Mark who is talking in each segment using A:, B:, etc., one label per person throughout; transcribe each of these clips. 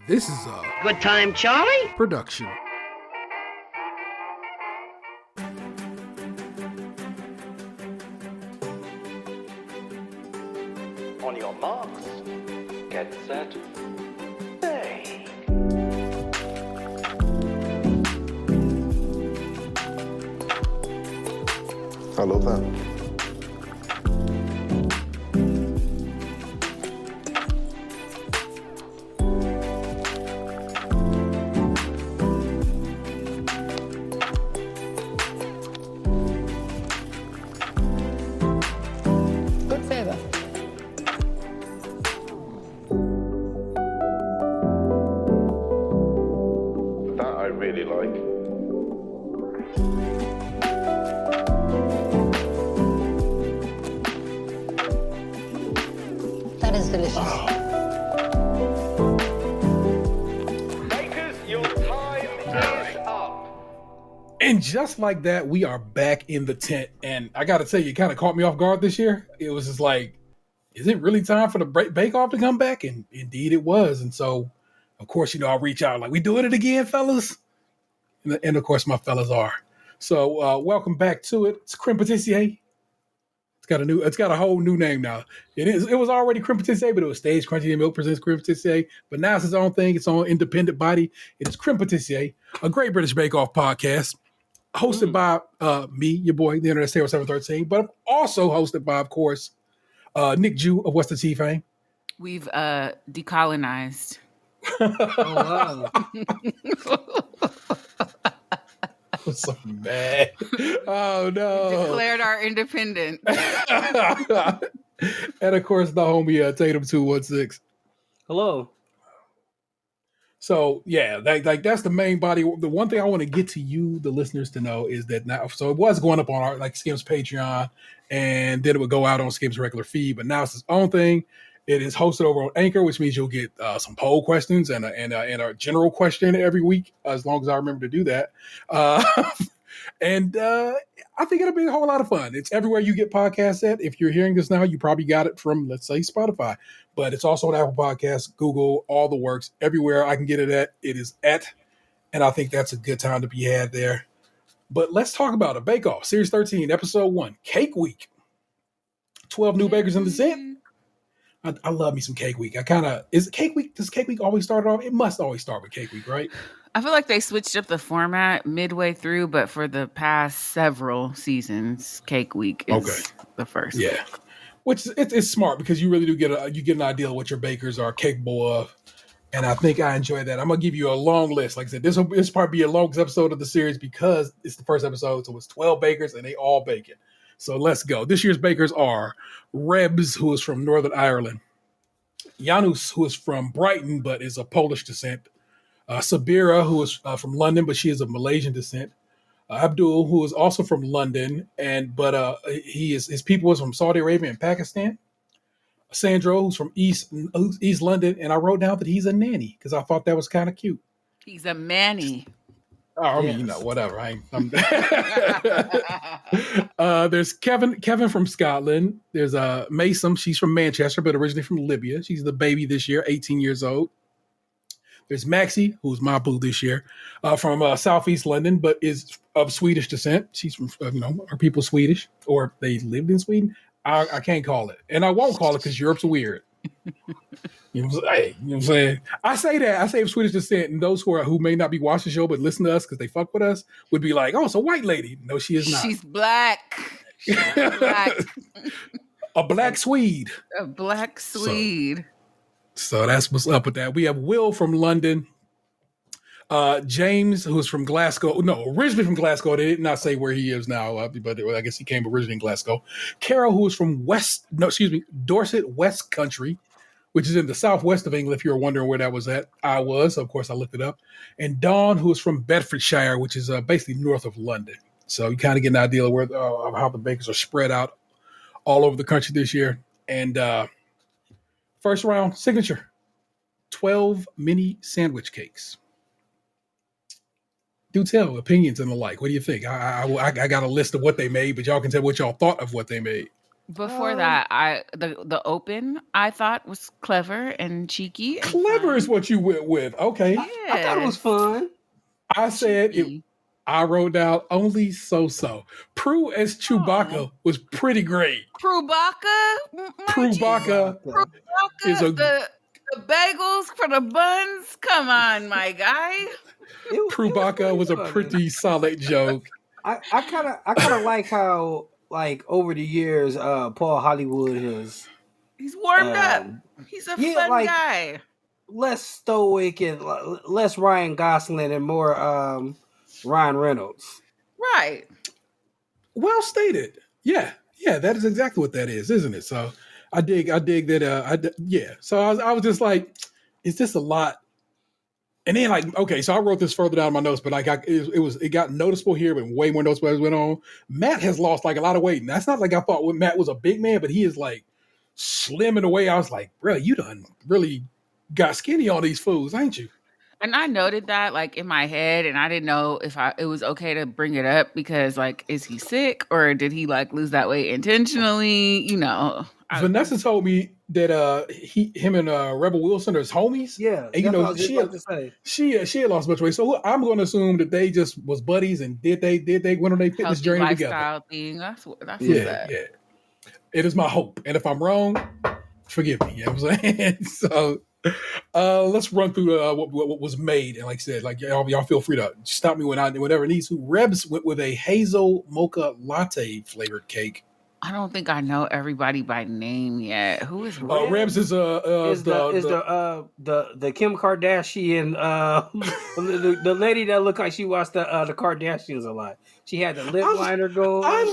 A: This is a
B: Good time, Charlie?
A: production.
C: On your marks, get set, play.
D: Hello there.
E: Good favor.
D: That I really like.
E: That is delicious.
C: Bakers, your time is up.
A: And just like that, we are back in the tent. And I got to tell you, it kind of caught me off guard this year. It was just like, is it really time for the bake-off to come back? And indeed it was. And so, of course, I'll reach out like, we doing it again, fellas? And of course, my fellas are. So welcome back to it. It's Krème Patisserie. It's got a whole new name now. It was already Krème Patisserie, but it was Stage Crunchy and Milk presents Krème Patisserie. But now it's its own thing, its own independent body. It is Krème Patisserie, a Great British Bake Off podcast, hosted by me, your boy, the Internet Stereo 713, but also hosted by, of course, Nick Jew of What's the Tea fame.
F: We've decolonized.
A: Oh, wow. I'm so mad. Oh, no.
F: Declared our independence.
A: And, of course, the homie Tatum 216.
G: Hello.
A: So, yeah, that's the main body. The one thing I want to get to you, the listeners, to know is that now, so it was going up on our Skim's Patreon, and then it would go out on Skim's regular feed, but now it's its own thing. It is hosted over on Anchor, which means you'll get some poll questions and a general question every week, as long as I remember to do that. And I think it'll be a whole lot of fun. It's everywhere you get podcasts at. If you're hearing this now, you probably got it from, let's say, Spotify. But it's also on Apple Podcasts, Google, all the works. Everywhere I can get it at, it is at. And I think that's a good time to be had there. But let's talk about a Bake Off, Series 13, Episode 1, Cake Week. 12 new bakers in the scent. I love me some Cake Week. Does Cake Week always start off? It must always start with Cake Week, right?
F: I feel like they switched up the format midway through, but for the past several seasons, Cake Week is the first.
A: Yeah, which it's smart because you really do get an idea of what your bakers are capable of, and I think I enjoy that. I'm gonna give you a long list. Like I said, this probably be a longest episode of the series because it's the first episode, so it's 12 bakers and they all bake it. So let's go. This year's bakers are Rebs, who is from Northern Ireland, Janus, who is from Brighton but is of Polish descent, Sabira, who is from London but she is of Malaysian descent, Abdul, who is also from London but his people is from Saudi Arabia and Pakistan, Sandro, who's from East London, and I wrote down that he's a nanny because I thought that was kind of cute.
F: He's a manny.
A: Oh, I mean, whatever. There's Kevin from Scotland. There's Mason. She's from Manchester, but originally from Libya. She's the baby this year, 18 years old. There's Maxie, who's my boo this year, from Southeast London, but is of Swedish descent. She's from, her people's Swedish, or they lived in Sweden. I can't call it, and I won't call it because Europe's weird. You know what I'm saying? I say that. I say of Swedish descent, and those who may not be watching the show but listen to us because they fuck with us would be like, oh, it's a white lady. No, she is not.
F: She's black. She's black.
A: A black Swede.
F: A black Swede.
A: So that's what's up with that. We have Will from London. James, who's from Glasgow. No, originally from Glasgow. They did not say where he is now, but I guess he came originally in Glasgow. Carol, who is from Dorset West Country, which is in the southwest of England, if you were wondering where that was at. I was. Of course, I looked it up. And Dawn, who is from Bedfordshire, which is basically north of London. So you kind of get an idea of how the bakers are spread out all over the country this year. And first round, signature, 12 mini sandwich cakes. Do tell, opinions and the like. What do you think? I got a list of what they made, but y'all can tell what y'all thought of what they made.
F: Before that, the open I thought was clever and cheeky and
A: Clever
F: fun.
A: is what you went with. Okay.
B: I thought it was
F: Yes,
B: fun.
A: I said it.
F: cheeky.
A: I wrote down only so. Prue as
F: Oh,
A: Chewbacca was pretty great.
F: Chewbacca, my G.
A: Chewbacca is
F: Chewbacca,
A: a
F: the bagels for the buns. Come on, my guy.
B: It was
A: Chewbacca
B: pretty
A: was a
B: funny.
A: pretty solid joke.
B: I kind of like how like over the years, Paul Hollywood has
F: He's warmed up.
B: um,
F: He's a
B: yeah,
F: fun
B: like
F: guy.
B: less stoic and less Ryan Gosling and more Ryan Reynolds.
F: Right.
A: Well stated. Yeah, that is exactly what that is, isn't it? So I dig that. Yeah. So I was just like, is this a lot? And then like, okay, so I wrote this further down in my notes, but like it got noticeable here, but way more noticeable as it went on. Matt has lost like a lot of weight, and that's not like I thought when Matt was a big man, but he is like slim in a way. I was like, bro, you done really got skinny on these foods, ain't you?
F: And I noted that like in my head, and I didn't know if it was okay to bring it up because like, is he sick or did he like lose that weight intentionally? You know,
A: Vanessa told me that him and Rebel Wilson are his homies.
B: Yeah,
A: And you
B: that's what I
A: know
B: was just about to say.
A: she had lost much weight, so I'm going to assume that they just was buddies and did they went on their fitness
F: healthy
A: journey
F: lifestyle
A: together.
F: thing. That's what's
A: Yeah,
F: up.
A: yeah. It is my hope, and if I'm wrong, forgive me. You know what I'm saying? So let's run through what was made, and like I said, like y'all feel free to stop me whenever needs to. Rebs went with a hazel mocha latte flavored cake.
F: I don't think I know everybody by name yet. Who is
B: Rebs?
A: Rebs is
B: the Kim Kardashian the lady that looked like she watched the Kardashians a lot. She had the lip liner going.
A: I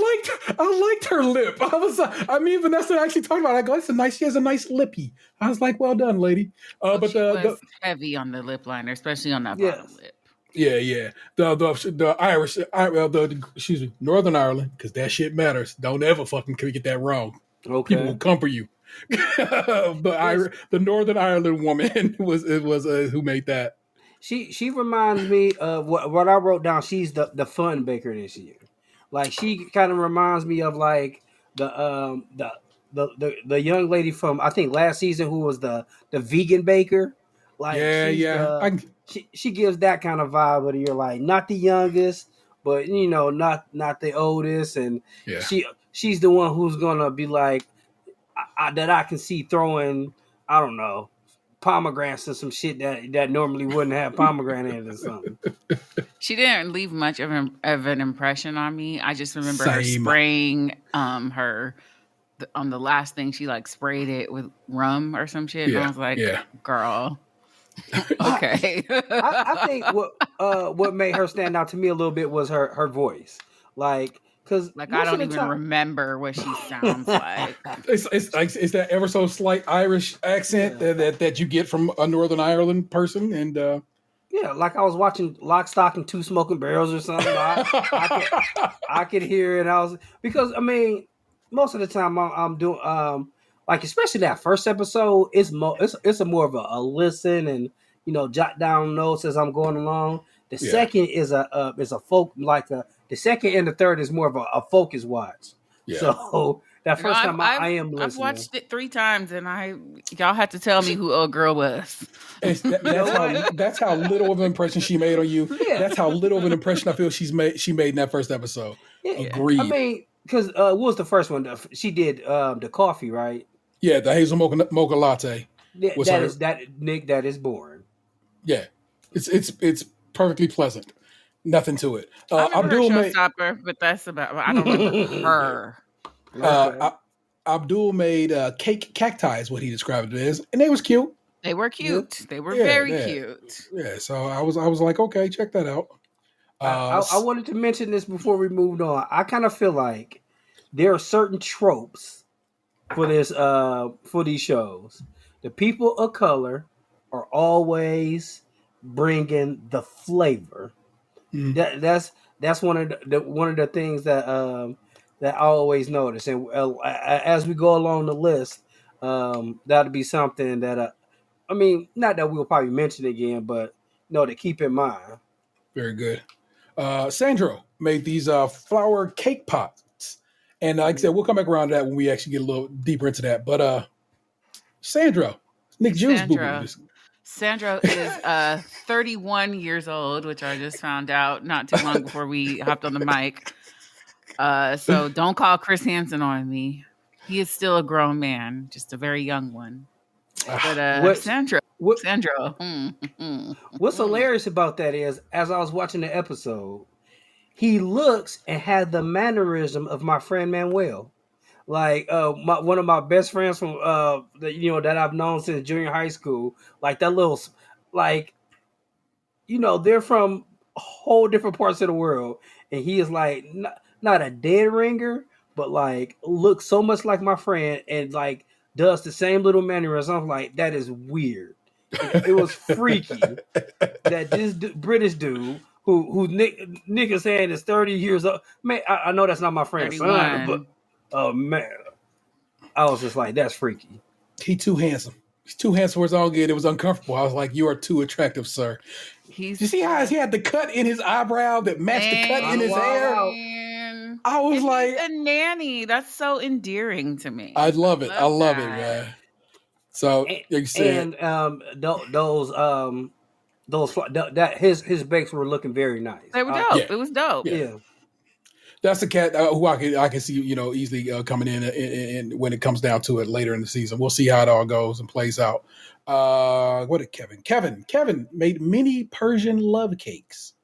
A: liked her lip. Vanessa actually talked about it. I go, she has a nice lippy. I was like, well done, lady. But
F: she was heavy on the lip liner, especially on that bottom lip.
A: Yeah. The Irish, excuse me, Northern Ireland, because that shit matters. Don't ever fucking get that wrong.
B: Okay.
A: People will come for you. The Northern Ireland woman was who made that.
B: She reminds me of what I wrote down. She's the fun baker this year. Like she kind of reminds me of like the young lady from I think last season who was the vegan baker. Like she gives that kind of vibe, but you're like not the youngest, but you know not the oldest, and she's the one who's gonna be like that I can see throwing I don't know pomegranates and some shit that normally wouldn't have pomegranate or something.
F: She didn't leave much of an impression on me. I just remember her spraying her on the last thing she like sprayed it with rum or some shit. And I was like, girl. Okay.
B: I think what made her stand out to me a little bit was her voice. Like because
F: I don't even remember what she sounds like.
A: It's that ever so slight Irish accent that you get from a Northern Ireland person, and
B: like I was watching Lock, Stock, and Two Smoking Barrels or something. I could hear it. I was because I mean most of the time I'm doing like especially that first episode, it's a more of a listen and you know jot down notes as I'm going along. The second is a folk the second and the third is more of a focus watch. Yeah. So that first time I am listening.
F: I've watched it 3 times and y'all had to tell me who old girl was.
A: That's how little of an impression she made on you. Yeah. That's how little of an impression I feel she made in that first episode. Yeah. Agreed.
B: I mean, because what was the first one? She did the coffee, right?
A: Yeah, the hazel mocha latte.
B: That is boring.
A: Yeah, it's perfectly pleasant. Nothing to it.
F: Abdul Showstopper, but that's about. I don't remember her.
A: Abdul made cake cacti, is what he described it as, and they was cute.
F: They were cute. Yeah. They were very cute.
A: Yeah, so I was like, okay, check that out.
B: I wanted to mention this before we moved on. I kind of feel like there are certain tropes for these shows. The people of color are always bringing the flavor. Mm. That's one of the things that I always notice, and as we go along the list, that'll be something that I mean, not that we'll probably mention again, but to keep in mind.
A: Very good. Sandro made these flower cake pots, And like I said, we'll come back around to that when we actually get a little deeper into that. But Sandro, Nick Jules boo-boo.
F: Sandro is 31 years old, which I just found out not too long before we hopped on the mic. So don't call Chris Hansen on me. He is still a grown man, just a very young one. But Sandro. What's
B: hilarious about that is, as I was watching the episode, he looks and had the mannerism of my friend Manuel. Like one of my best friends from that I've known since junior high school. Like that little, like, they're from whole different parts of the world, and he is like not a dead ringer, but like looks so much like my friend, and like does the same little mannerisms. I'm like, that is weird. It was freaky that this British dude who Nick is saying is 30 years old. Man, I know that's not my friend's son, but oh man, I was just like, that's freaky.
A: He too handsome. He's too handsome for his own good. It was uncomfortable. I was like, you are too attractive, sir. You see how he had the cut in his eyebrow that matched the cut in his hair? I was like,
F: he's a nanny. That's so endearing to me.
A: I love it. I love it, man. So you said,
B: and his bakes were looking very nice.
F: They were dope. It was dope.
B: Yeah.
A: That's the cat who I can see, easily coming in when it comes down to it later in the season. We'll see how it all goes and plays out. What did Kevin made mini Persian love cakes.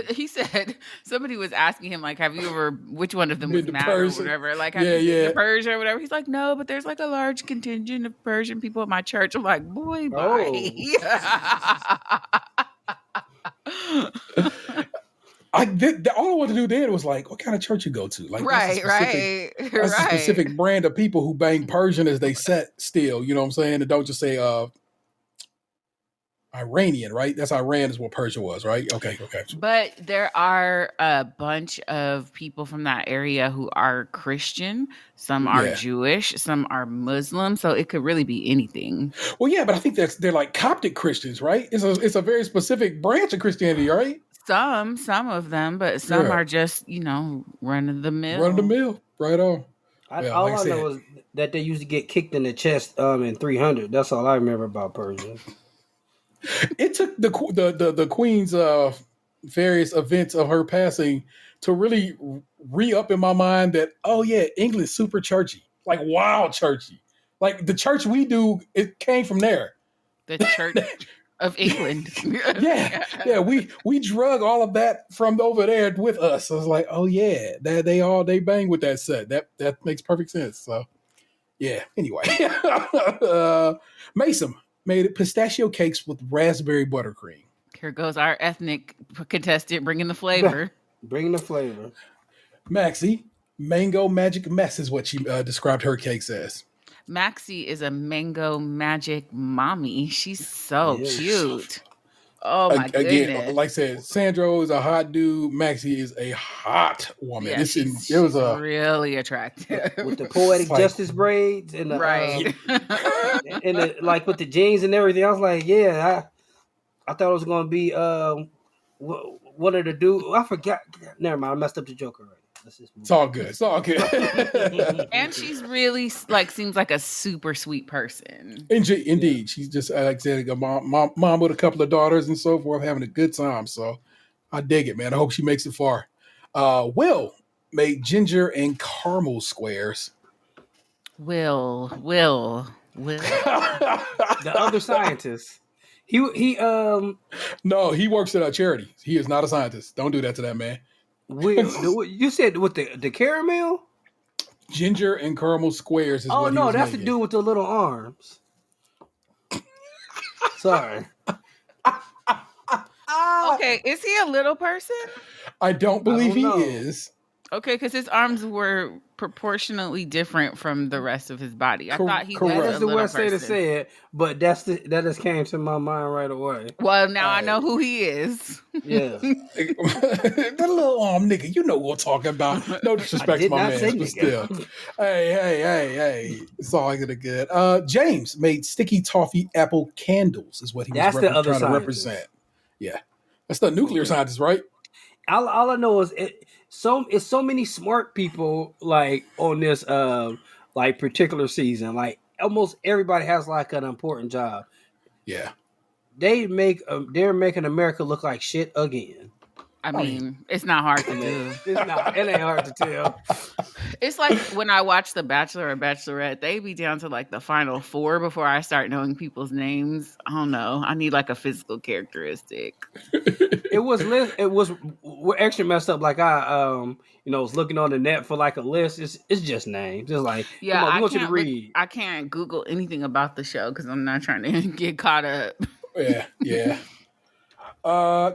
F: He said somebody was asking him, like, have you ever, which one of them was mad or whatever? Like, have you been to Persia or whatever? He's like, no, but there's like a large contingent of Persian people at my church. I'm like, boy, bye.
A: All I wanted to do then was like, what kind of church you go to? Like, that's a specific brand of people who bang Persian as they set still. You know what I'm saying? And don't just say Iranian, right? That's Iran is what Persia was, right? Okay.
F: But there are a bunch of people from that area who are Christian. Some are Jewish. Some are Muslim. So it could really be anything.
A: Well, yeah, but I think they're like Coptic Christians, right? It's a very specific branch of Christianity, right?
F: Some of them, but some are just, run of the mill.
A: Run of the mill, right on.
B: All I know is that they used to get kicked in the chest in 300. That's all I remember about Persians.
A: It took the Queen's various events of her passing to really re-up in my mind that, oh yeah, England's super churchy, like wild churchy. Like the church we do, it came from there.
F: The church of England.
A: yeah. We drug all of that from over there with us. I was like, oh yeah, they bang with that set. That makes perfect sense. So yeah. Anyway, Mason made pistachio cakes with raspberry buttercream.
F: Here goes our ethnic contestant bringing the flavor.
A: Maxie, mango magic mess is what she described her cakes as.
F: Maxie is a mango magic mommy. She's so cute. Oh my goodness.
A: Again, like I said, Sandro is a hot dude. Maxie is a hot woman.
F: Yeah, it was really attractive.
B: With the poetic justice braids and the and the, like with the jeans and everything. I was like, I thought it was gonna be one of the dudes. I forgot. Never mind, I messed up the joke already.
A: It's all good.
F: And she's really seems like a super sweet person.
A: Indeed. She's just, like I said, a mom with a couple of daughters and so forth, having a good time. So I dig it, man. I hope she makes it far. Will made ginger and caramel squares.
F: Will.
B: The other scientist. He
A: No, he works at a charity. He is not a scientist. Don't do that to that man.
B: You said with the caramel?
A: Ginger and caramel squares is
B: what he was that's the dude with the little arms. Sorry.
F: Okay, is he a little person?
A: I don't believe he is.
F: Okay, because his arms were proportionately different from the rest of his body. I thought he was a little person. That's the West way to
B: say it, but that just came to my mind right away.
F: Well, now I know who he is.
B: Yeah.
A: That little arm nigga, you know what we're talking about. No disrespect to my man, but still. Hey. It's all good. James made sticky toffee apple candles is what he was trying to represent. Yeah. That's the nuclear scientist, right?
B: all I know is it's so many smart people like on this like particular season. Like almost everybody has like an important job.
A: Yeah.
B: They're making America look like shit again.
F: I mean, it's not hard to do.
B: It's not. It ain't hard to tell.
F: It's like when I watch The Bachelor or Bachelorette, they be down to like the final 4 before I start knowing people's names. I don't know. I need like a physical characteristic.
B: It was extra messed up. Like I was looking on the net for like a list. It's just names. It's like
F: Yeah,
B: come on, we want you to read.
F: I can't Google anything about the show because I'm not trying to get caught up.
A: Yeah.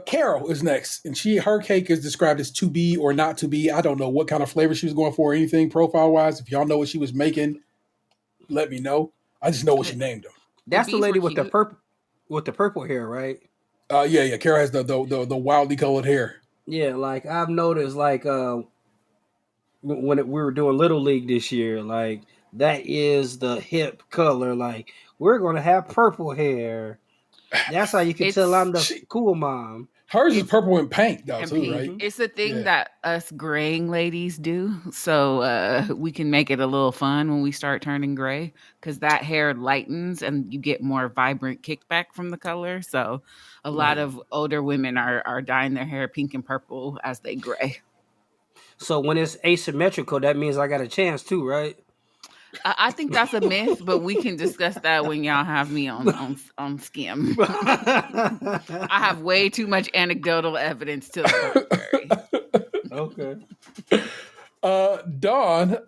A: Carol is next, and her cake is described as to be or not to be. I don't know what kind of flavor she was going for or anything profile wise. If y'all know what she was making, let me know. I just know what she named them.
B: That's the lady with the purple hair, right?
A: Yeah. Carol has the wildly colored hair.
B: Yeah, like I've noticed, like when we were doing Little League this year, like that is the hip color. Like we're gonna have purple hair. That's how you can tell I'm the cool mom.
A: Hers is purple and pink, though, too,
F: pink.
A: right?
F: It's a thing that us graying ladies do, so we can make it a little fun when we start turning gray, because that hair lightens and you get more vibrant kickback from the color. So a lot of older women are dyeing their hair pink and purple as they gray.
B: So when it's asymmetrical, that means I got a chance too, right?
F: I think that's a myth, but we can discuss that when y'all have me on Skim. I have way too much anecdotal evidence to the
B: contrary.
A: Okay. Dawn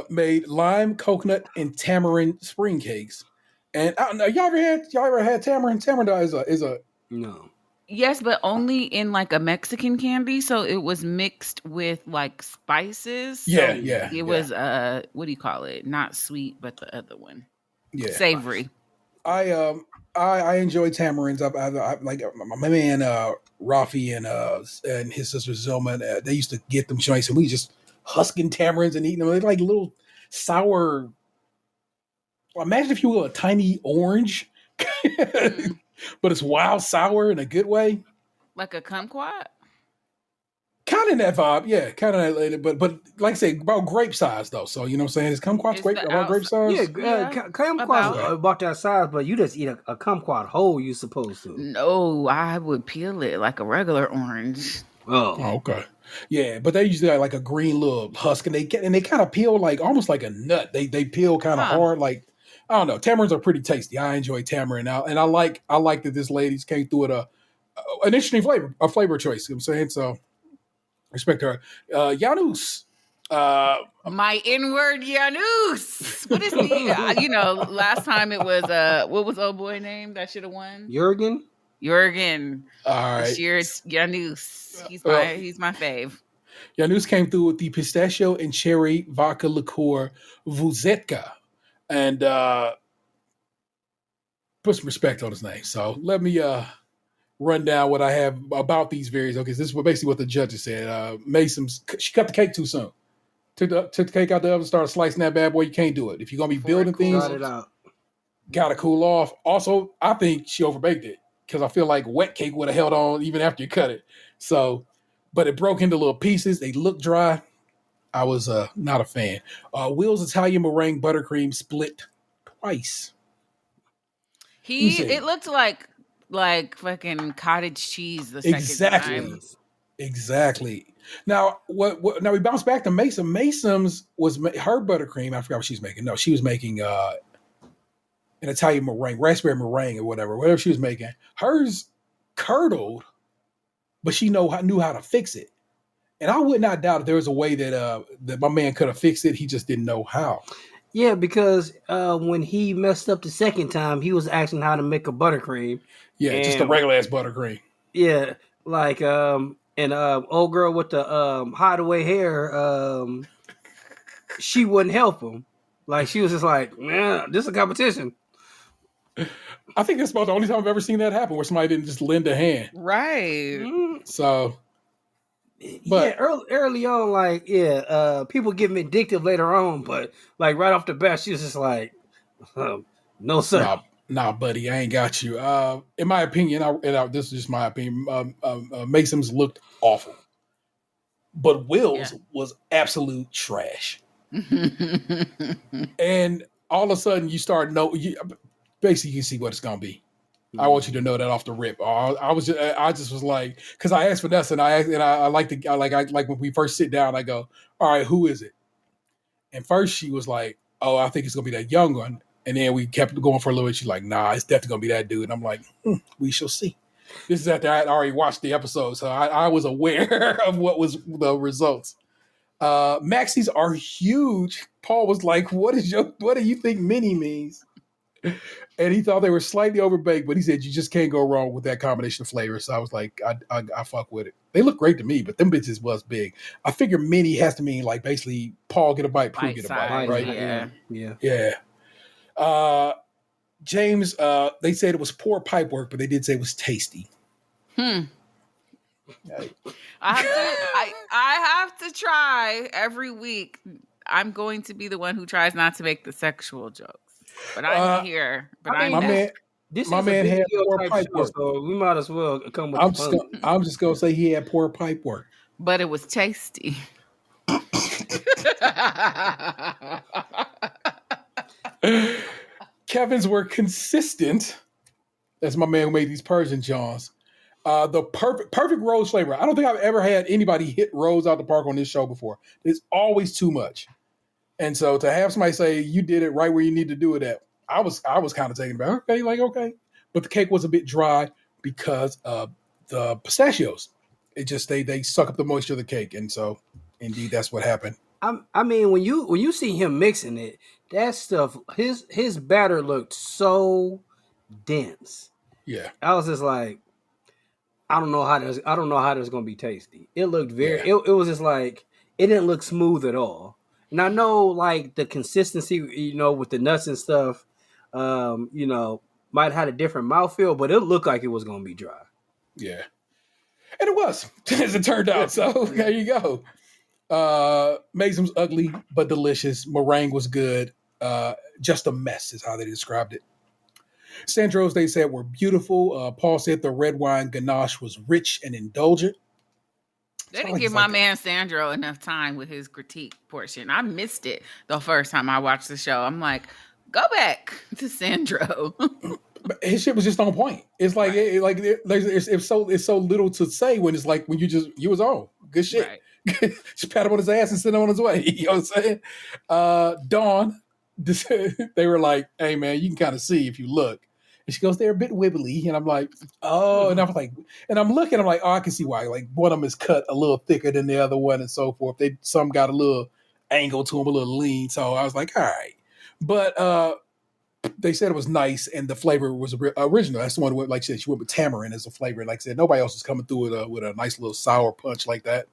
A: made lime, coconut, and tamarind spring cakes, and I don't know. Y'all ever had tamarind? Tamarind is a
B: no.
F: Yes, but only in like a Mexican candy. So it was mixed with like spices.
A: Yeah,
F: so it was what do you call it? Not sweet, but the other one.
A: Yeah,
F: savory.
A: I enjoy tamarins. I like my man Rafi and his sister Zelma. They used to get them joints, and we just husking tamarins and eating them. They're like little sour. Imagine if you were a tiny orange. But it's wild sour in a good way.
F: Like a kumquat?
A: Kind of in that vibe, yeah. Kind of, but like I say, about grape size, though. So, you know what I'm saying? Is kumquats about grape size?
B: Yeah, kumquats about that size, but you just eat a kumquat whole, you supposed to.
F: No, I would peel it like a regular orange.
B: Oh,
A: okay. Yeah, but they usually have like a green little husk, and they kind of peel like almost like a nut. They peel kind of hard, like, I don't know. Tamarins are pretty tasty. I enjoy tamarind now, and I like that this lady's came through with an interesting flavor choice. You know what I'm saying? So respect her. Janus.
F: My inward Janus. What is the last time it was what was old boy name that should have won?
B: Jurgen.
A: All right.
F: Cheers, Janus. He's my fave.
A: Janus came through with the pistachio and cherry vodka liqueur Vuzetka. And put some respect on his name. So let me run down what I have about these various. Okay, this is basically what the judges said. Mason's, she cut the cake too soon. Took the cake out the oven, started slicing that bad boy. You can't do it. If you're gonna be building things, gotta cool off. Also, I think she overbaked it because I feel like wet cake would have held on even after you cut it. So, but it broke into little pieces. They look dry. I was not a fan. Will's Italian meringue buttercream split twice.
F: It looked like fucking cottage cheese the second time.
A: Exactly. Now now we bounce back to Mason. Mason's was her buttercream. I forgot what she was making. No, she was making an Italian meringue, raspberry meringue or whatever she was making. Hers curdled, but she knew how to fix it. And I would not doubt if there was a way that my man could have fixed it. He just didn't know how.
B: Yeah, because when he messed up the second time, he was asking how to make a buttercream.
A: Yeah, just a regular ass buttercream.
B: Yeah, like old girl with the hideaway hair, she wouldn't help him. Like she was just like, "Man, this is a competition."
A: I think that's about the only time I've ever seen that happen, where somebody didn't just lend a hand.
F: Right.
A: So. But
B: early on, like people get vindictive later on, but like right off the bat, she was just like, "No, sir,
A: nah, buddy, I ain't got you." In my opinion, this is just my opinion. Mason's looked awful. but Will's was absolute trash. And all of a sudden, you start basically you can see what it's gonna be. I want you to know that off the rip. I just was like, because I asked Vanessa, and I like when we first sit down, I go, all right, who is it? And first she was like, oh, I think it's gonna be that young one. And then we kept going for a little bit. She's like, nah, it's definitely gonna be that dude. And I'm like, we shall see. This is after I had already watched the episode, so I was aware of what was the results. Maxis are huge. Paul was like, what do you think mini means? And he thought they were slightly overbaked, but he said you just can't go wrong with that combination of flavors. So I was like, I fuck with it. They look great to me, but them bitches was big. I figure mini has to mean like basically Paul get a bite, Prue get a bite, right?
B: Yeah.
A: James, they said it was poor pipe work, but they did say it was tasty.
F: I have to try every week. I'm going to be the one who tries not to make the sexual jokes. But I'm here. But
A: my man had poor pipe work,
B: so we might as well come with.
A: I'm just gonna say he had poor pipe work,
F: but it was tasty.
A: Kevin's were consistent. That's my man who made these Persian Johns. The perfect rose flavor. I don't think I've ever had anybody hit rose out the park on this show before. It's always too much. And so to have somebody say you did it right where you need to do it at, I was kind of taken back. Okay. But the cake was a bit dry because of the pistachios. It just they suck up the moisture of the cake, and so indeed that's what happened.
B: I mean, when you see him mixing it, that stuff, his batter looked so dense.
A: Yeah,
B: I was just like, I don't know how that's going to be tasty. It looked very. It was just like it didn't look smooth at all. And I know like the consistency, with the nuts and stuff, might have had a different mouthfeel, but it looked like it was going to be dry.
A: Yeah, and it was as it turned out. So there you go. Maisem's ugly but delicious. Meringue was good. Just a mess is how they described it. Sandros, they said, were beautiful. Paul said the red wine ganache was rich and indulgent.
F: They didn't give my man Sandro enough time with his critique portion. I missed it the first time I watched the show. I'm like, go back to Sandro.
A: His shit was just on point. It's like it's so little to say when it's like when you was on good shit. Right. Just pat him on his ass and send him on his way. You know what I'm saying? Dawn, they were like, "Hey man, you can kind of see if you look." And she goes, "They're a bit wibbly," and I'm like, "Oh," and I was like, and I'm looking, I'm like, "Oh, I can see why." Like one of them is cut a little thicker than the other one, and so forth. Some got a little angle to them, a little lean. So I was like, "All right," but they said it was nice, and the flavor was original. That's the one where, like she said, she went with tamarind as a flavor. Like I said, nobody else is coming through with a nice little sour punch like that.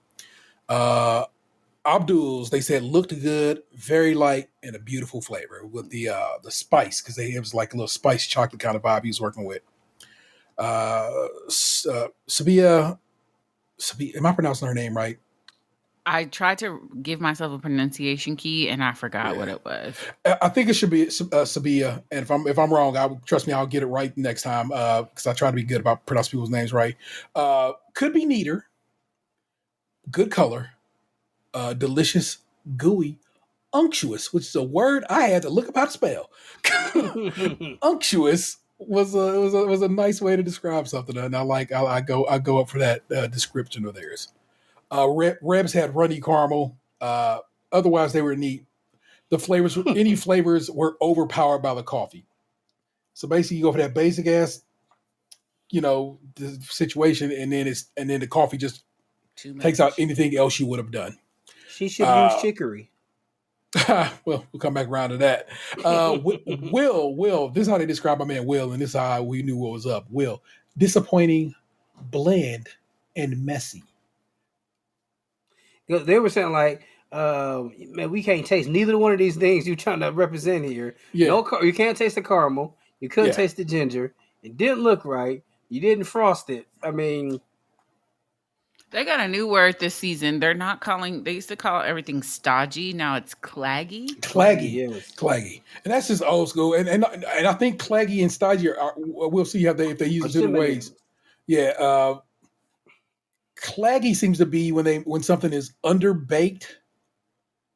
A: Abdul's, they said, looked good, very light, and a beautiful flavor with the spice, because it was like a little spice chocolate kind of vibe he was working with. Sabia, am I pronouncing her name right?
F: I tried to give myself a pronunciation key, and I forgot what it was.
A: I think it should be Sabia, and if I'm wrong, trust me, I'll get it right next time, because I try to be good about pronouncing people's names right. Could be neater. Good color. Delicious, gooey, unctuous, which is a word I had to look up how to spell. Unctuous was a nice way to describe something, and I go up for that description of theirs. Rebs had runny caramel. Otherwise, they were neat. The flavors, any flavors, were overpowered by the coffee. So basically, you go for that basic ass, the situation, and then the coffee just takes out anything else you would have done.
B: She should use chicory.
A: Well, we'll come back around to that. Will, this is how they describe my man Will, and this is how we knew what was up. Will, disappointing, bland, and messy.
B: They were saying like, man, we can't taste neither one of these things you're trying to represent here. Yeah. No, you can't taste the caramel. You couldn't taste the ginger. It didn't look right. You didn't frost it. I mean...
F: They got a new word this season. They used to call everything stodgy. Now it's claggy.
A: Claggy. And that's just old school. And I think claggy and stodgy we'll see if they use it two ways. Yeah. Claggy seems to be when something is underbaked.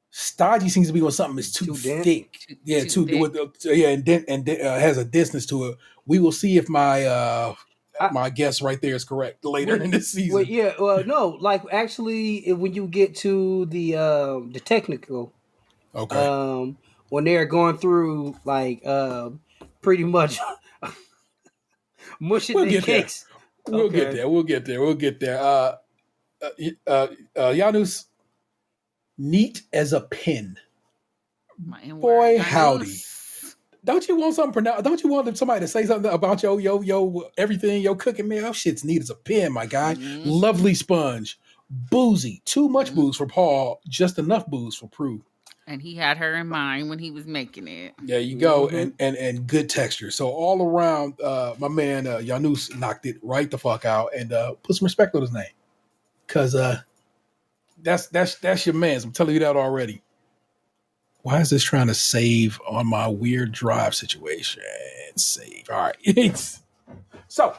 A: Stodgy seems to be when something is too thick. Too thick. And has a density to it. We will see if my my guess right there is correct later in this season.
B: No, like actually, when you get to the technical, when they're going through like pretty much mushing their cakes.
A: We'll get there. Janus, neat as a pin. Boy, howdy. Don't you want something pronounced? Don't you want somebody to say something about yo everything, your cooking, man? Oh, shit's neat as a pin, my guy. Mm-hmm. Lovely sponge. Boozy. Too much booze for Paul, just enough booze for Prue.
F: And he had her in mind when he was making it.
A: There you go. Mm-hmm. And good texture. So all around, my man Janus knocked it right the fuck out and put some respect on his name. Cause that's your man's. I'm telling you that already. Why is this trying to save on my weird drive situation? Save. All right. So,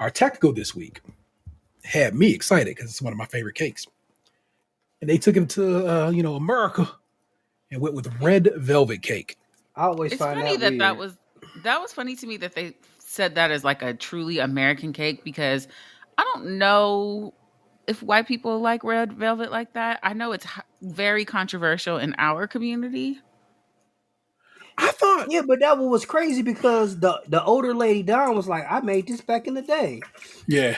A: our technical this week had me excited because it's one of my favorite cakes. And they took it to, America and went with red velvet cake.
B: I always find
F: funny
B: that
F: that was funny to me that they said that as like a truly American cake because I don't know if white people like red velvet like that. I know it's very controversial in our community.
A: I thought,
B: but that one was crazy because the older lady Dawn was like, "I made this back in the day."
A: Yeah.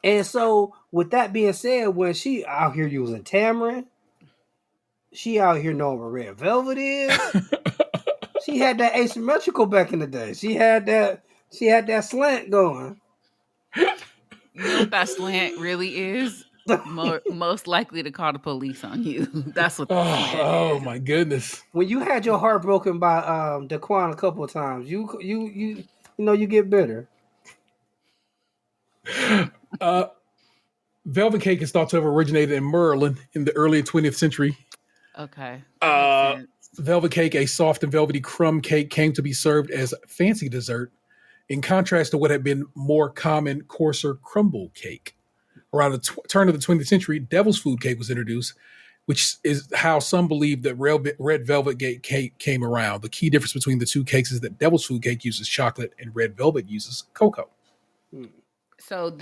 B: And so, with that being said, when she out here using tamarind, she out here knowing what red velvet is. She had that asymmetrical back in the day. She had that slant going.
F: You know what that slant really is? Most likely to call the police on you. That's what.
A: Oh my goodness!
B: When you had your heart broken by Daquan a couple of times, you get bitter.
A: Velvet cake is thought to have originated in Maryland in the early 20th century.
F: Okay.
A: Velvet cake, a soft and velvety crumb cake, came to be served as fancy dessert. In contrast to what had been more common, coarser crumble cake. Around the turn of the 20th century, devil's food cake was introduced, which is how some believe that red velvet cake came around. The key difference between the two cakes is that devil's food cake uses chocolate and red velvet uses cocoa.
F: So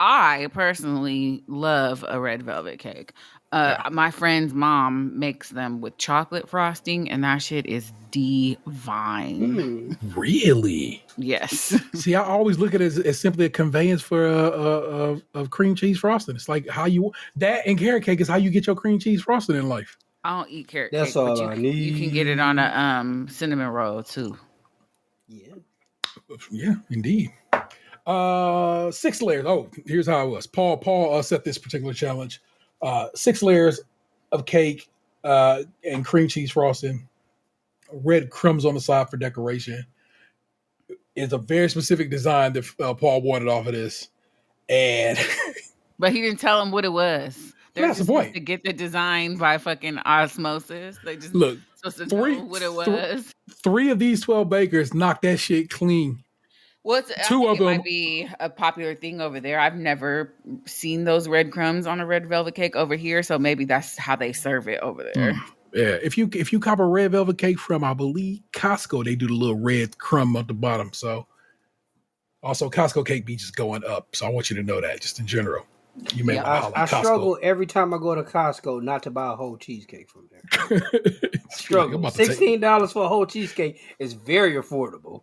F: I personally love a red velvet cake. My friend's mom makes them with chocolate frosting, and that shit is divine.
A: Really?
F: Yes.
A: See, I always look at it as simply a conveyance for of cream cheese frosting. It's like that and carrot cake is how you get your cream cheese frosting in life.
F: I don't eat carrot
B: cake. That's all I need.
F: You can get it on a cinnamon roll too.
A: Yeah, indeed. 6 layers. Oh, here's how it was. Paul set this particular challenge. 6 layers of cake and cream cheese frosting, red crumbs on the side for decoration. It's a very specific design that Paul wanted off of this, and
F: but he didn't tell him what it was.
A: That's the point.
F: To get the design by fucking osmosis. They just supposed to know what it was.
A: 3 of these 12 bakers knocked that shit clean.
F: Well, it might be a popular thing over there. I've never seen those red crumbs on a red velvet cake over here, so maybe that's how they serve it over there.
A: Yeah, if you cop a red velvet cake from, I believe, Costco, they do the little red crumb at the bottom. So, also Costco cake be just going up. So I want you to know that, just in general. You may
B: I struggle every time I go to Costco not to buy a whole cheesecake from there. Struggle. $16 for a whole cheesecake is very affordable.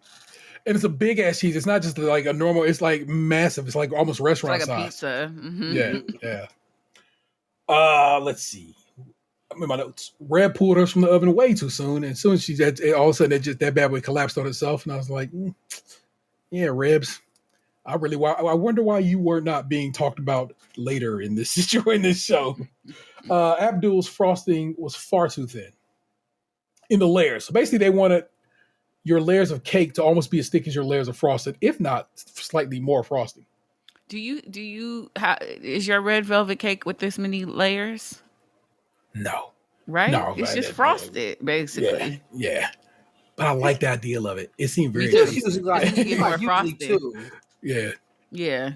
A: And it's a big ass cheese. It's not just like a normal. It's like massive. It's like almost restaurant size.
F: It's like a pizza. Mm-hmm.
A: Yeah. Let's see. I'm in my notes. Red pulled us from the oven way too soon, and as soon as she said, all of a sudden that bad boy collapsed on itself, and I was like, "Yeah, Rebs. I wonder why you were not being talked about later in this situation, in this show." Abdul's frosting was far too thin in the layers. So basically, they wanted your layers of cake to almost be as thick as your layers of frosting, if not slightly more frosting.
F: Is your red velvet cake with this many layers?
A: No.
F: Right? No, it's just frosted, basically.
A: Yeah. But I like the idea of it. It seemed very
F: interesting. Like more frosted.
A: Yeah.
F: Yeah.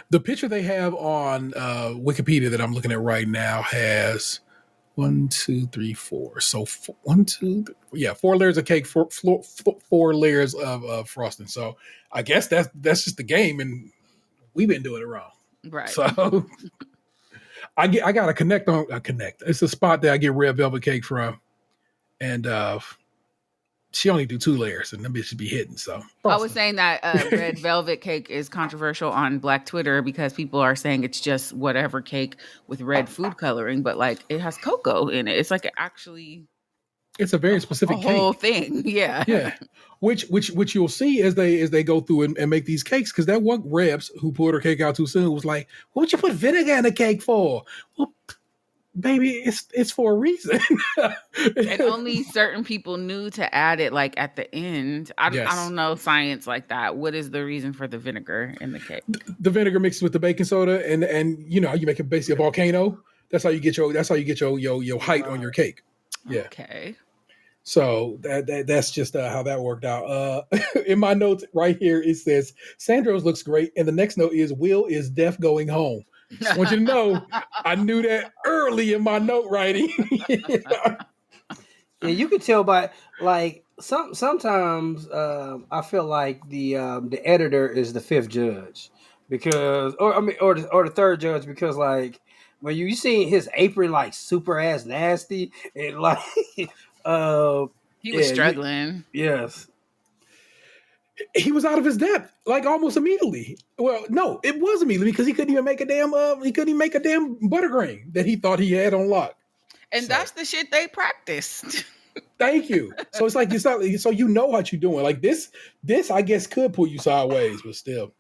A: The picture they have on Wikipedia that I'm looking at right now has 1, 2, 3, 4. So 1, 2, 3, yeah, 4 layers of cake, 4 layers of frosting. So I guess that's just the game, and we've been doing it wrong.
F: Right.
A: So I got to connect. It's a spot that I get red velvet cake from, and she only do 2 layers, and them bitches be hitting. So
F: I was saying that red velvet cake is controversial on Black Twitter because people are saying it's just whatever cake with red food coloring, but like it has cocoa in it. It's like
A: it's a very specific
F: whole
A: cake.
F: Thing. Yeah.
A: Yeah. Which you'll see as they go through and make these cakes, because that one Rebs who pulled her cake out too soon was like, "What'd you put vinegar in the cake for?" Well, baby, it's for a reason.
F: And only certain people knew to add it like at the end. I don't know science like that. What is the reason for the vinegar in the cake? The
A: vinegar mixes with the baking soda, and you know how you make it basically a volcano. That's how you get your height on your cake. Yeah.
F: Okay.
A: So that's just how that worked out. In my notes right here, it says Sandro's looks great, and the next note is Will is deaf going home. Just want you to know, I knew that early in my note writing.
B: Yeah, you could tell by like sometimes I feel like the editor is the 5th judge because, or the 3rd judge, because like when you see his apron like super ass nasty and like
F: he was struggling.
B: Yes.
A: He was out of his depth, like almost immediately. Well, no, it was immediately because he couldn't even make a damn buttercream that he thought he had on lock.
F: And that's the shit they practiced.
A: Thank you. So it's like so you know what you're doing. Like this I guess could pull you sideways, but still.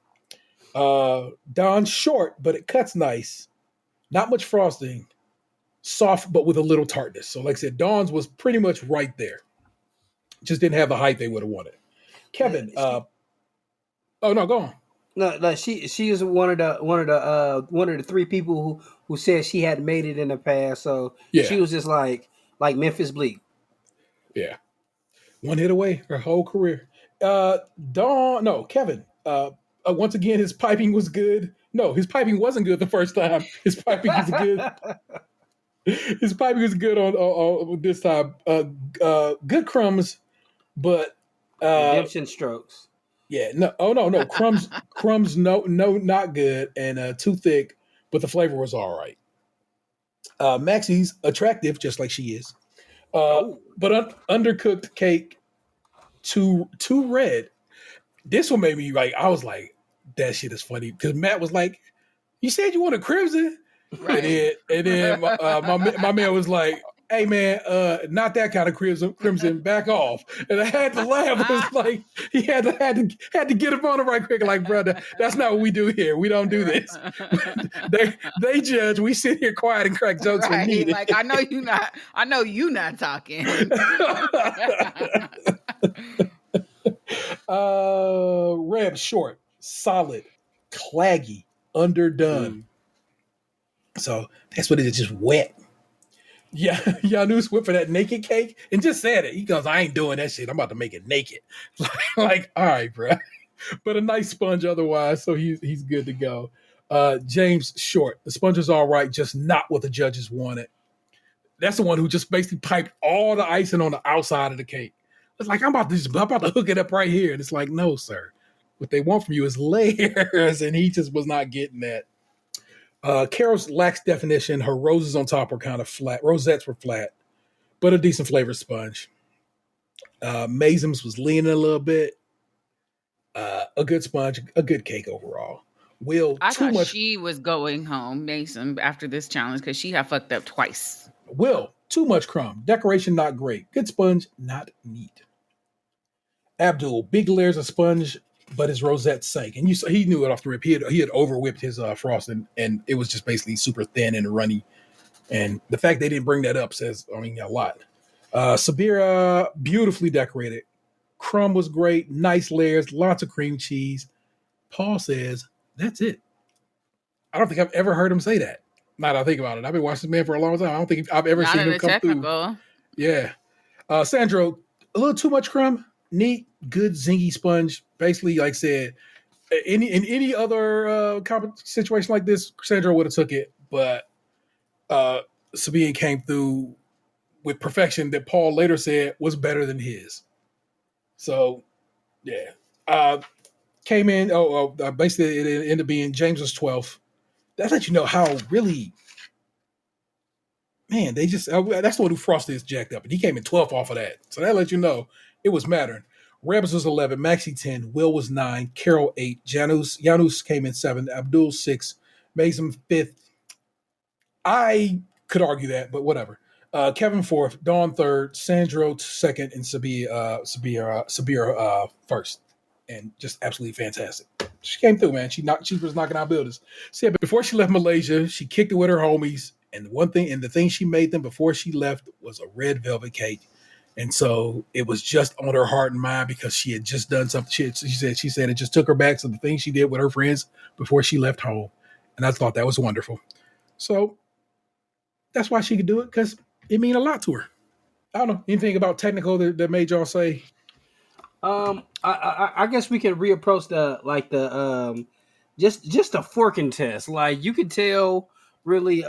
A: Dawn's short, but it cuts nice. Not much frosting. Soft, but with a little tartness. So like I said, Dawn's was pretty much right there. Just didn't have the height they would have wanted. Kevin, oh no, go on.
B: No, she is one of the 3 people who said she hadn't made it in the past. So she was just like Memphis Bleak.
A: Yeah, 1 hit away her whole career. Kevin. Once again, his piping was good. No, his piping wasn't good the first time. His piping was good. His piping was good on this time. Good crumbs, but
B: redemption strokes.
A: Yeah, no. Oh no. Crumbs, no, not good, and too thick. But the flavor was all right. Maxie's attractive, just like she is, but undercooked cake, too red. This one made me like. I was like, that shit is funny because Matt was like, "You said you wanted crimson." Right. And then my man was like, "Hey man, not that kind of crimson, back off." And I had to laugh. It was like he had to get up on it right quick. Like, brother, that's not what we do here. We don't do this. they judge. We sit here quiet and crack jokes when needed.
F: Like, I know you not talking.
A: Reb short, solid, claggy, underdone. So that's what it is, just wet. Yeah, Janus went for that naked cake and just said it. He goes, "I ain't doing that shit. I'm about to make it naked." Like, all right, bro. But a nice sponge otherwise, so he's good to go. James short. The sponge is all right, just not what the judges wanted. That's the one who just basically piped all the icing on the outside of the cake. It's like, I'm about to hook it up right here. And it's like, no, sir. What they want from you is layers, and he just was not getting that. Carol's lacks definition. Her roses on top were kind of flat. Rosettes were flat, but a decent flavor sponge. Maison's was leaning a little bit. A good sponge, a good cake overall.
F: I thought she was going home, Mason, after this challenge because she had fucked up twice.
A: Will, too much crumb. Decoration not great. Good sponge, not neat. Abdul, big layers of sponge, but his rosette sank. And he knew it off the rip. He had over whipped his frosting, and it was just basically super thin and runny. And the fact they didn't bring that up says, a lot. Sabira, beautifully decorated. Crumb was great. Nice layers, lots of cream cheese. Paul says, that's it. I don't think I've ever heard him say that. Now that I think about it. I've been watching this man for a long time. I don't think I've ever seen him come through. Yeah. Sandro, a little too much crumb. Neat, good zingy sponge. Basically, like I said, In any other situation like this, Sandro would have took it, but Sabian came through with perfection that Paul later said was better than his. So, yeah. Came in, basically it ended up being James's 12th. That lets you know how really, man, they just, that's the one who Frosty is jacked up. And he came in 12th off of that. So that lets you know it was mattering. Rebs was 11, Maxie 10, Will was 9, Carol 8, Janus came in 7, Abdul 6, Mason 5th. I could argue that, but whatever. Kevin 4th, Dawn 3rd, Sandro 2nd, and Sabir 1st. And just absolutely fantastic. She came through, man. She was knocking out buildings. See, but before she left Malaysia, she kicked it with her homies. And the thing she made them before she left was a red velvet cake. And so it was just on her heart and mind because she had just done something. She said it just took her back to the thing she did with her friends before she left home. And I thought that was wonderful. So that's why she could do it, because it mean a lot to her. I don't know. Anything about technical that made y'all say?
B: I guess we can reapproach the just a forking test. Like you could tell really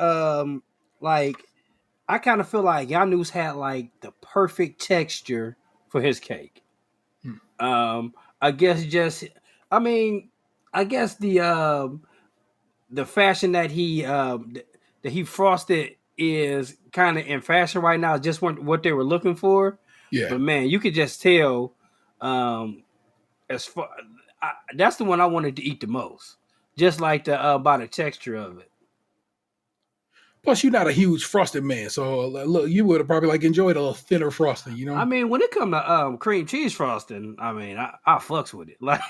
B: like I kind of feel like Janus had like the perfect texture for his cake. I guess the fashion that he frosted is kind of in fashion right now. Just what they were looking for.
A: Yeah.
B: But man, you could just tell. That's the one I wanted to eat the most, just like by the texture of it.
A: Plus, you're not a huge frosted man, so look, you would have probably enjoyed a little thinner frosting, you know.
B: I mean, when it comes to cream cheese frosting, I mean, I fucks with it. Like,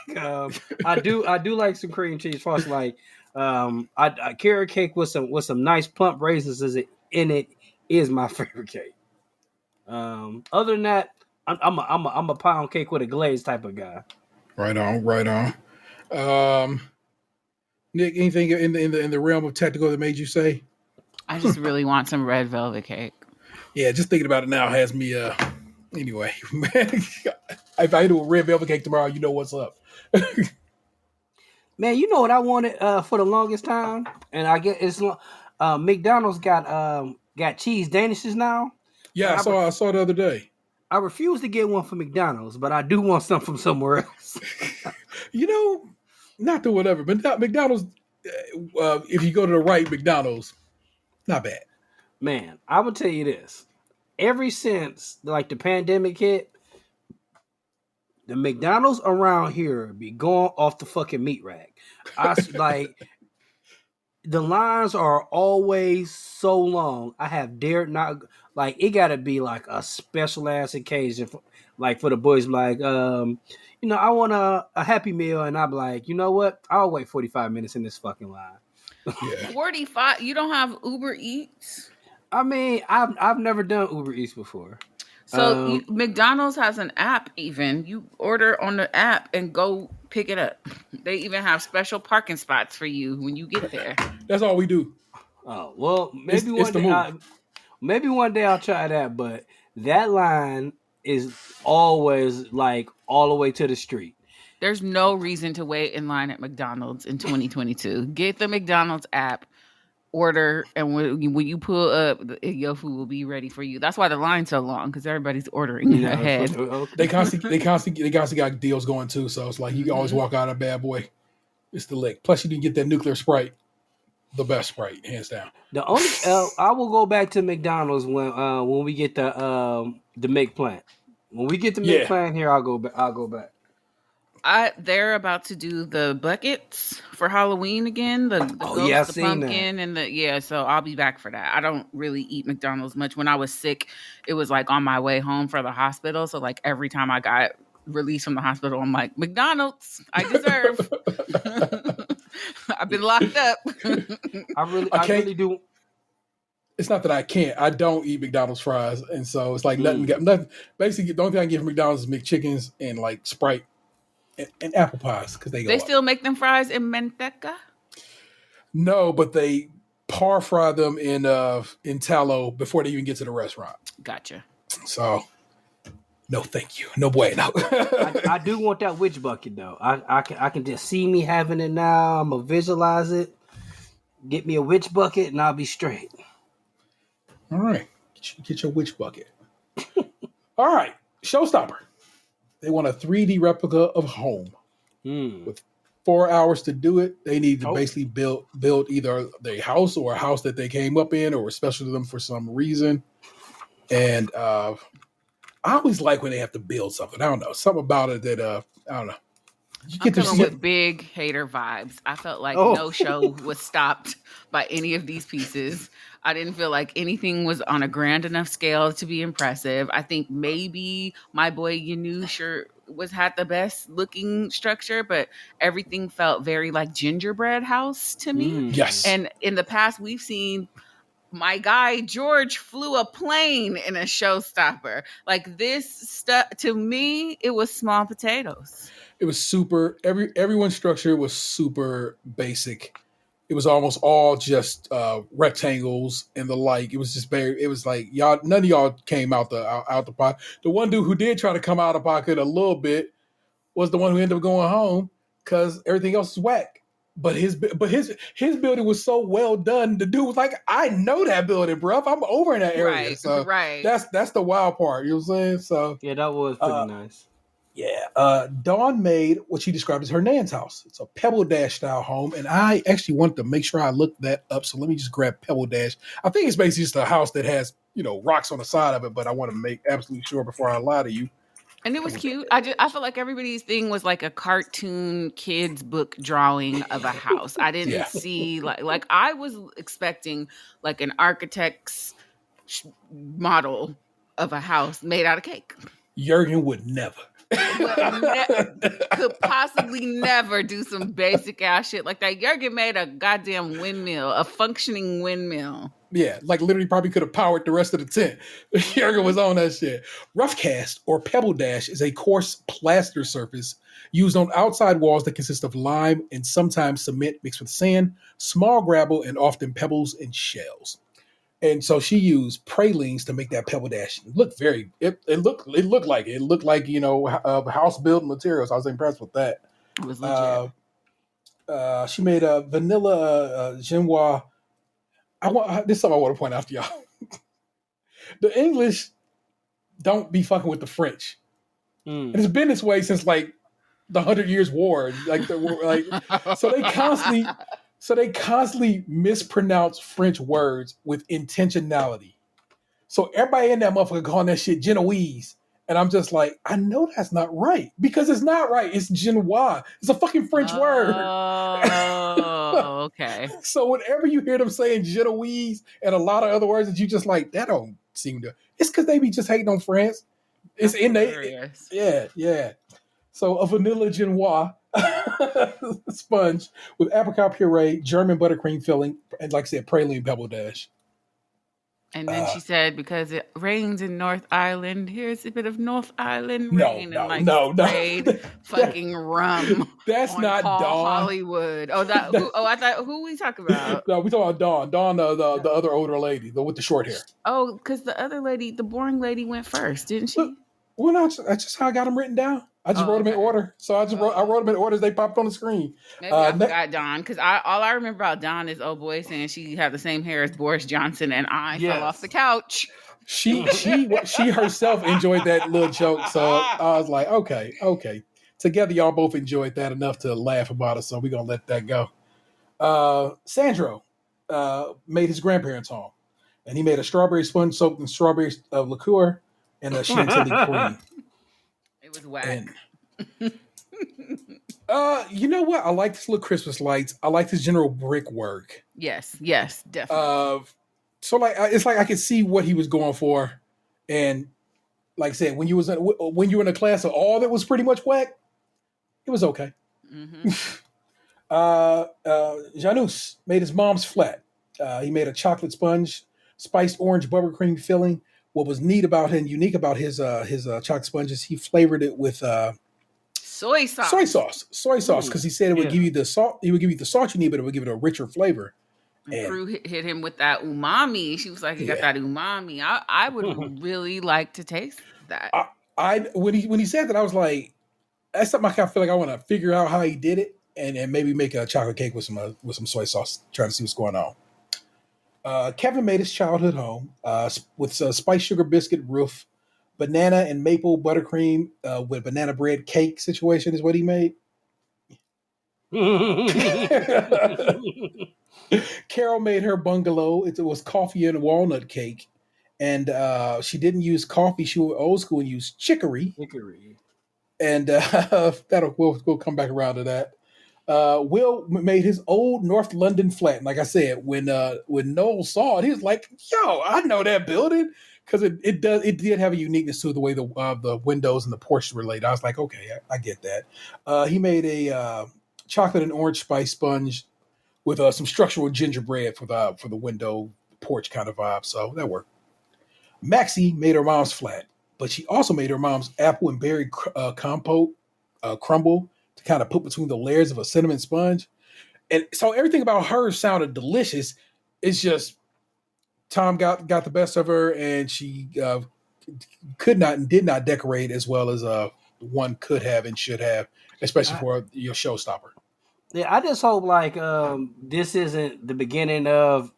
B: I do like some cream cheese frosting. Like, a carrot cake with some nice plump raisins in it is my favorite cake. Other than that, I'm a pound cake with a glaze type of guy.
A: Right on. Nick, anything in the realm of technical that made you say?
F: I just really want some red velvet cake.
A: Yeah, just thinking about it now has me. Anyway, if I do a red velvet cake tomorrow, you know what's up.
B: Man, you know what I wanted for the longest time, and I guess it's McDonald's got cheese danishes now.
A: Yeah, I saw the other day.
B: I refuse to get one from McDonald's, but I do want some from somewhere else.
A: You know, not the whatever, but McDonald's. If you go to the right McDonald's, not bad.
B: Man, I will tell you this: ever since the pandemic hit, the McDonald's around here be going off the fucking meat rack. The lines are always so long. I have dared not it got to be a special ass occasion for the boys. I want a Happy Meal, and I'm like, you know what? I'll wait 45 minutes in this fucking line.
F: Yeah. 45. You don't have Uber Eats?
B: I mean, I've never done Uber Eats before.
F: So McDonald's has an app. Even you order on the app and go pick it up. They even have special parking spots for you when you get there.
A: That's all we do.
B: Oh well, maybe one day I'll try that. But that line is always all the way to the street.
F: There's no reason to wait in line at McDonald's in 2022. Get the McDonald's app, order, and when you pull up, your food will be ready for you. That's why the line's so long, because everybody's ordering ahead.
A: They constantly got deals going too, so it's you can always walk out a bad boy. It's the lick. Plus, you can get that nuclear Sprite, the best Sprite, hands down.
B: The only I will go back to McDonald's when we get the Mc Plant. When we get the Mc Plant here, I'll go back.
F: They're about to do the buckets for Halloween again. The ghost, the pumpkin, and so I'll be back for that. I don't really eat McDonald's much. When I was sick, it was on my way home from the hospital. So every time I got released from the hospital, I'm like, McDonald's, I deserve. I've been locked up.
B: I really do.
A: It's not that I can't. I don't eat McDonald's fries, and so it's nothing. Basically, the only thing I get from McDonald's is McChickens and Sprite. And apple pies, because they
F: still make them fries in manteca?
A: No, but they par fry them in tallow before they even get to the restaurant.
F: Gotcha.
A: So No, thank you. No bueno.
B: I do want that witch bucket though. I can just see me having it now. I'm gonna visualize it. Get me a witch bucket and I'll be straight.
A: All right. Get your witch bucket. All right. Showstopper. They want a 3D replica of home. With 4 hours to do it, they need to basically build either their house or a house that they came up in or was special to them for some reason. And I always like when they have to build something. I don't know. Something about it that I don't know.
F: I'm coming with big hater vibes. I felt like no show was stopped by any of these pieces. I didn't feel like anything was on a grand enough scale to be impressive. I think maybe my boy Yanush had the best looking structure, but everything felt very like gingerbread house to me.
A: Yes.
F: And in the past, we've seen my guy George flew a plane in a Showstopper. Like this stuff, to me, it was small potatoes.
A: It was super. Everyone's structure was super basic. It was almost all just rectangles and the like. It was just very. It was like y'all. None of y'all came out the pocket. The one dude who did try to come out of the pocket a little bit was the one who ended up going home because everything else is whack. But his building was so well done. The dude was like, I know that building, bro. I'm over in that area.
F: Right.
A: That's the wild part. You know what I'm saying? So
B: yeah, that was pretty nice.
A: Yeah, Dawn made what she described as her Nan's house. It's a Pebble Dash style home, and I actually wanted to make sure I looked that up. So let me just grab Pebble Dash. I think it's basically just a house that has rocks on the side of it, but I want to make absolutely sure before I lie to you.
F: And it was cute. I felt like everybody's thing was like a cartoon kids book drawing of a house. I didn't see like I was expecting like an architect's model of a house made out of cake.
A: Jurgen would never.
F: Could possibly never do some basic ass shit like that. Jurgen made a goddamn windmill, a functioning windmill.
A: Yeah, like literally probably could have powered the rest of the tent. Jurgen was on that shit. Rough cast or Pebble Dash is a coarse plaster surface used on outside walls that consist of lime and sometimes cement mixed with sand, small gravel, and often pebbles and shells. And so she used pralines to make that Pebble Dash look very. It looked like house built materials. I was impressed with that.
F: It was legit.
A: She made a vanilla genoise. This is something I want to point out to y'all. The English don't be fucking with the French. And it's been this way since like the 100 Years' War. So they constantly mispronounce French words with intentionality. So everybody in that motherfucker calling that shit Genoese. And I'm just like, I know that's not right. Because it's not right. It's Genoise. It's a fucking French word.
F: Oh, okay.
A: So whenever you hear them saying Genoese and a lot of other words that you just like, that don't seem to. It's because they be just hating on France. It's in there. Yeah. So a vanilla Genoise sponge with apricot puree, German buttercream filling, and like I said, praline Pebble Dash.
F: And then she said, because it rains in North Island, here's a bit of North Island rain. No. Fucking rum.
A: That's not
F: Paul
A: Dawn.
F: Hollywood. I thought, who we talking about?
A: No, we talking about Dawn. Dawn, the other older lady, with the short hair.
F: Oh, because the other lady, the boring lady, went first, didn't she?
A: Well, no, that's just how I got them written down. I just wrote them in order. So I wrote them in order as they popped on the screen.
F: Maybe I forgot Dawn, because all I remember about Dawn is old boy saying she had the same hair as Boris Johnson, and I fell off the couch.
A: She herself enjoyed that little joke, so I was like, okay. Together, y'all both enjoyed that enough to laugh about it, so we're gonna let that go. Sandro made his grandparents' home, and he made a strawberry sponge soaked in strawberry liqueur and a chantilly cream.
F: It was whack.
A: You know what? I like this little Christmas lights. I like this general brickwork.
F: Yes, definitely.
A: So like, it's like I could see what he was going for, and like I said, when you were in a class of all that was pretty much whack, it was okay.
F: Mm-hmm.
A: Janus made his mom's flat. He made a chocolate sponge, spiced orange buttercream filling. What was neat about him, unique about his chocolate sponges, he flavored it with
F: soy sauce.
A: Soy sauce, because he said it would give you the salt. He would give you the salt you need, but it would give it a richer flavor.
F: And Prue hit him with that umami. She was like, "You got that umami." I would really like to taste that.
A: When he said that, I was like, that's something I kind of feel like I want to figure out how he did it, and maybe make a chocolate cake with some soy sauce, trying to see what's going on. Kevin made his childhood home with a spiced sugar biscuit roof, banana and maple buttercream with banana bread cake situation is what he made. Carol made her bungalow. It was coffee and walnut cake, and she didn't use coffee. She went old school and used chicory. And we'll come back around to that. Will made his old North London flat. And like I said, when Noel saw it, he was like, "Yo, I know that building," because it did have a uniqueness to the way the windows and the porch were laid. I was like, okay, I get that. He made a chocolate and orange spice sponge with some structural gingerbread for the window porch kind of vibe. So that worked. Maxie made her mom's flat, but she also made her mom's apple and berry compote crumble to kind of put between the layers of a cinnamon sponge. And so everything about her sounded delicious. It's just Tom got the best of her, and she could not and did not decorate as well as one could have and should have, especially for your showstopper.
B: Yeah, I just hope like this isn't the beginning of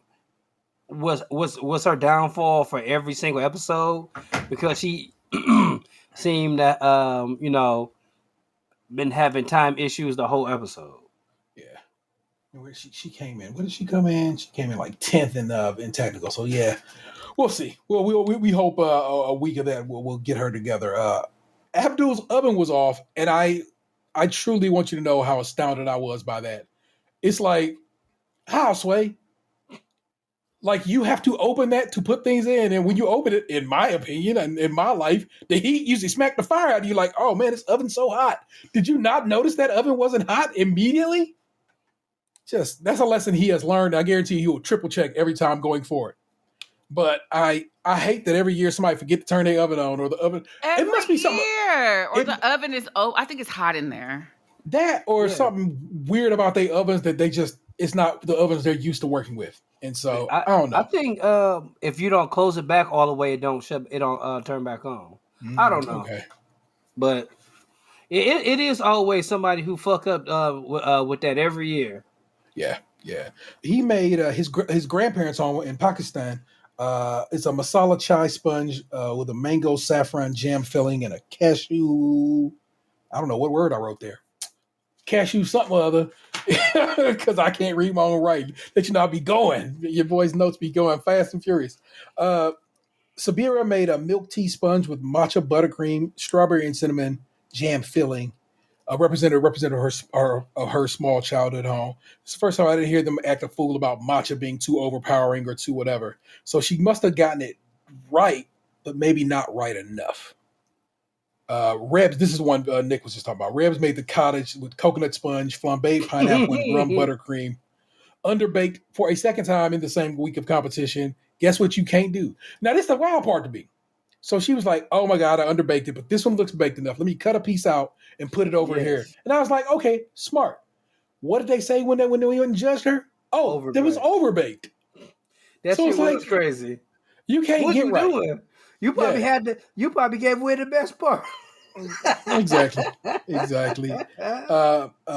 B: what's her downfall for every single episode, because she seemed that been having time issues the whole episode.
A: Yeah, where she came in. What did she come in? She came in like 10th in technical. So yeah, we'll see. Well, we hope a week of that we'll get her together. Abdul's oven was off, and I truly want you to know how astounded I was by that. It's like, how, Sway? Like, you have to open that to put things in, and when you open it, in my opinion and in my life, the heat usually smack the fire out of you. Like, oh man, this oven's so hot. Did you not notice that oven wasn't hot immediately? Just that's a lesson he has learned. I guarantee you he will triple check every time going forward. But I hate that every year somebody forget to turn their oven on, or the oven.
F: Every
A: it must be something.
F: Or the oven is. Oh, I think it's hot in there.
A: That or something weird about their ovens that it's not the ovens they're used to working with. And so I don't know.
B: I think if you don't close it back all the way, it don't turn back on. I don't know. Okay. But it is always somebody who fuck up with that every year.
A: Yeah. He made his grandparents' home in Pakistan. It's a masala chai sponge with a mango saffron jam filling and a cashew. I don't know what word I wrote there. Cashew something or other, because I can't read my own writing. That you know, I'll be going. Your boy's notes be going fast and furious. Sabira made a milk tea sponge with matcha buttercream, strawberry and cinnamon jam filling. Represented her small childhood home. It's the first time I didn't hear them act a fool about matcha being too overpowering or too whatever. So she must have gotten it right, but maybe not right enough. Rebs, this is one Nick was just talking about. Rebs made the cottage with coconut sponge, flambéed pineapple, and rum buttercream. Underbaked for a second time in the same week of competition. Guess what you can't do? Now, this is the wild part to me. So she was like, oh my God, I underbaked it, but this one looks baked enough. Let me cut a piece out and put it over here. And I was like, okay, smart. What did they say when they went and judged her? Oh, it was overbaked.
B: That shit was crazy.
A: You can't get right.
B: Doing? You probably you probably gave away the best part.
A: Exactly.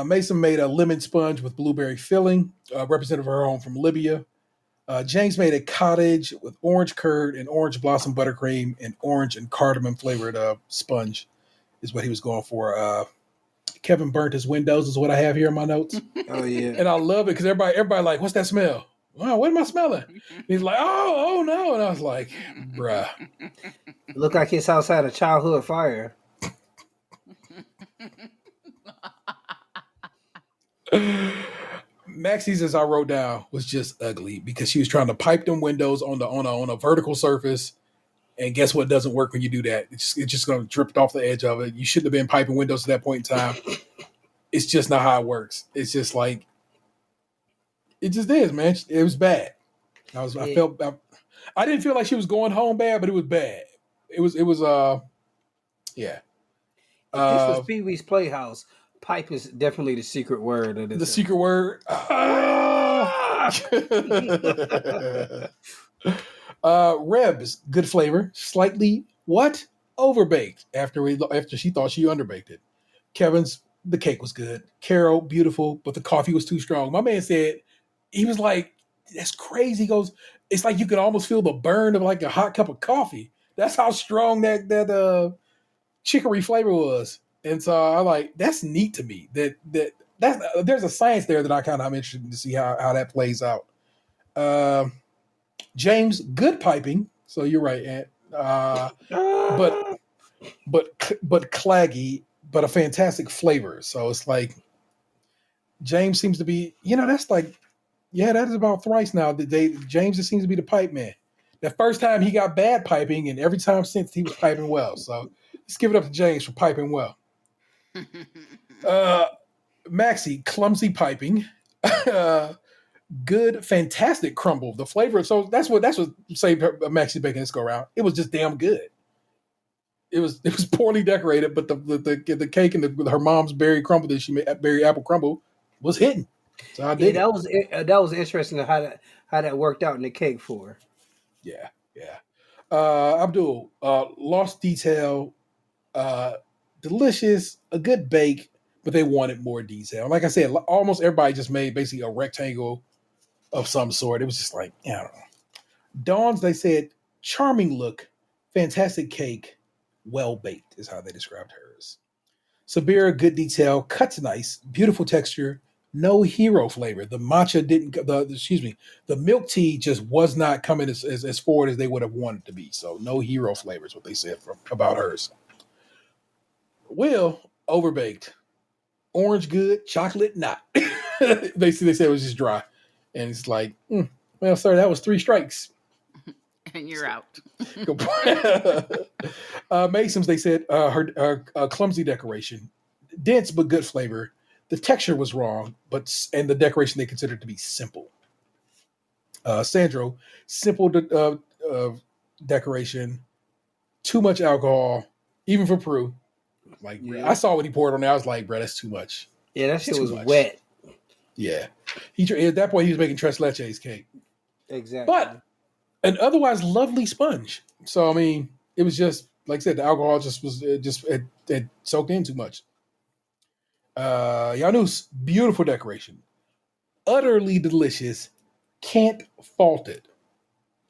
A: Mason made a lemon sponge with blueberry filling, representative of her home from Libya. James made a cottage with orange curd and orange blossom buttercream and orange and cardamom flavored sponge is what he was going for. Kevin burnt his windows is what I have here in my notes.
B: Oh yeah.
A: And I love it because everybody like, what's that smell? Wow, what am I smelling? And he's like, oh no. And I was like, bruh.
B: Look like it's outside a childhood fire.
A: Maxie's, as I wrote down, was just ugly because she was trying to pipe them windows on a vertical surface. And guess what doesn't work when you do that? It's just going to drip off the edge of it. You shouldn't have been piping windows at that point in time. It's just not how it works. It's just like, it just is, man. It was bad. I didn't feel like she was going home bad, but it was bad. It was yeah.
B: This was Pee Wee's Playhouse. Pipe is definitely the secret word. Of
A: the secret word. Rebs, good flavor. Slightly what? overbaked after she thought she underbaked it. Kevin's, the cake was good. Carol, beautiful, but the coffee was too strong. My man said, he was like, that's crazy. He goes, it's like you could almost feel the burn of like a hot cup of coffee. That's how strong that chicory flavor was. And so I like, that's neat to me. That's there's a science there that I'm interested to see how that plays out. James, good piping. So you're right, Ant. But claggy, but a fantastic flavor. So it's like James seems to be, that's like, yeah, that is about thrice now. James just seems to be the pipe man. The first time he got bad piping, and every time since he was piping well. So let's give it up to James for piping well. Maxie, clumsy piping. Good, fantastic crumble. The flavor. So that's what saved Maxie bacon this go around. It was just damn good. It was poorly decorated, but the cake and her mom's berry crumble that she made, berry apple crumble, was hitting. So I did.
B: Yeah, that was interesting how that worked out in the cake for her.
A: Yeah. Abdul, lost detail, delicious, a good bake, but they wanted more detail. Like I said, almost everybody just made basically a rectangle of some sort. It was just like, I don't know. Dawn's, they said, charming look, fantastic cake, well baked is how they described hers. Sabira, good detail, cuts nice, beautiful texture, no hero flavor. The matcha didn't. The milk tea just was not coming as forward as they would have wanted to be. So no hero flavor is what they said about hers. Will, overbaked, orange good, chocolate not. they said it was just dry, and it's like, well, sir, that was 3 strikes.
F: And you're out.
A: Mason's, they said, her clumsy decoration, dense but good flavor. The texture was wrong, and the decoration they considered to be simple. Sandro, simple decoration, too much alcohol, even for Prue. Like, yeah. I saw what he poured on there. I was like, bro, that's too much.
B: Yeah, that shit was wet.
A: Yeah. At that point, he was making tres leches cake.
B: Exactly.
A: But an otherwise lovely sponge. So, I mean, it was just, like I said, the alcohol it soaked in too much. Janus, beautiful decoration. Utterly delicious. Can't fault it.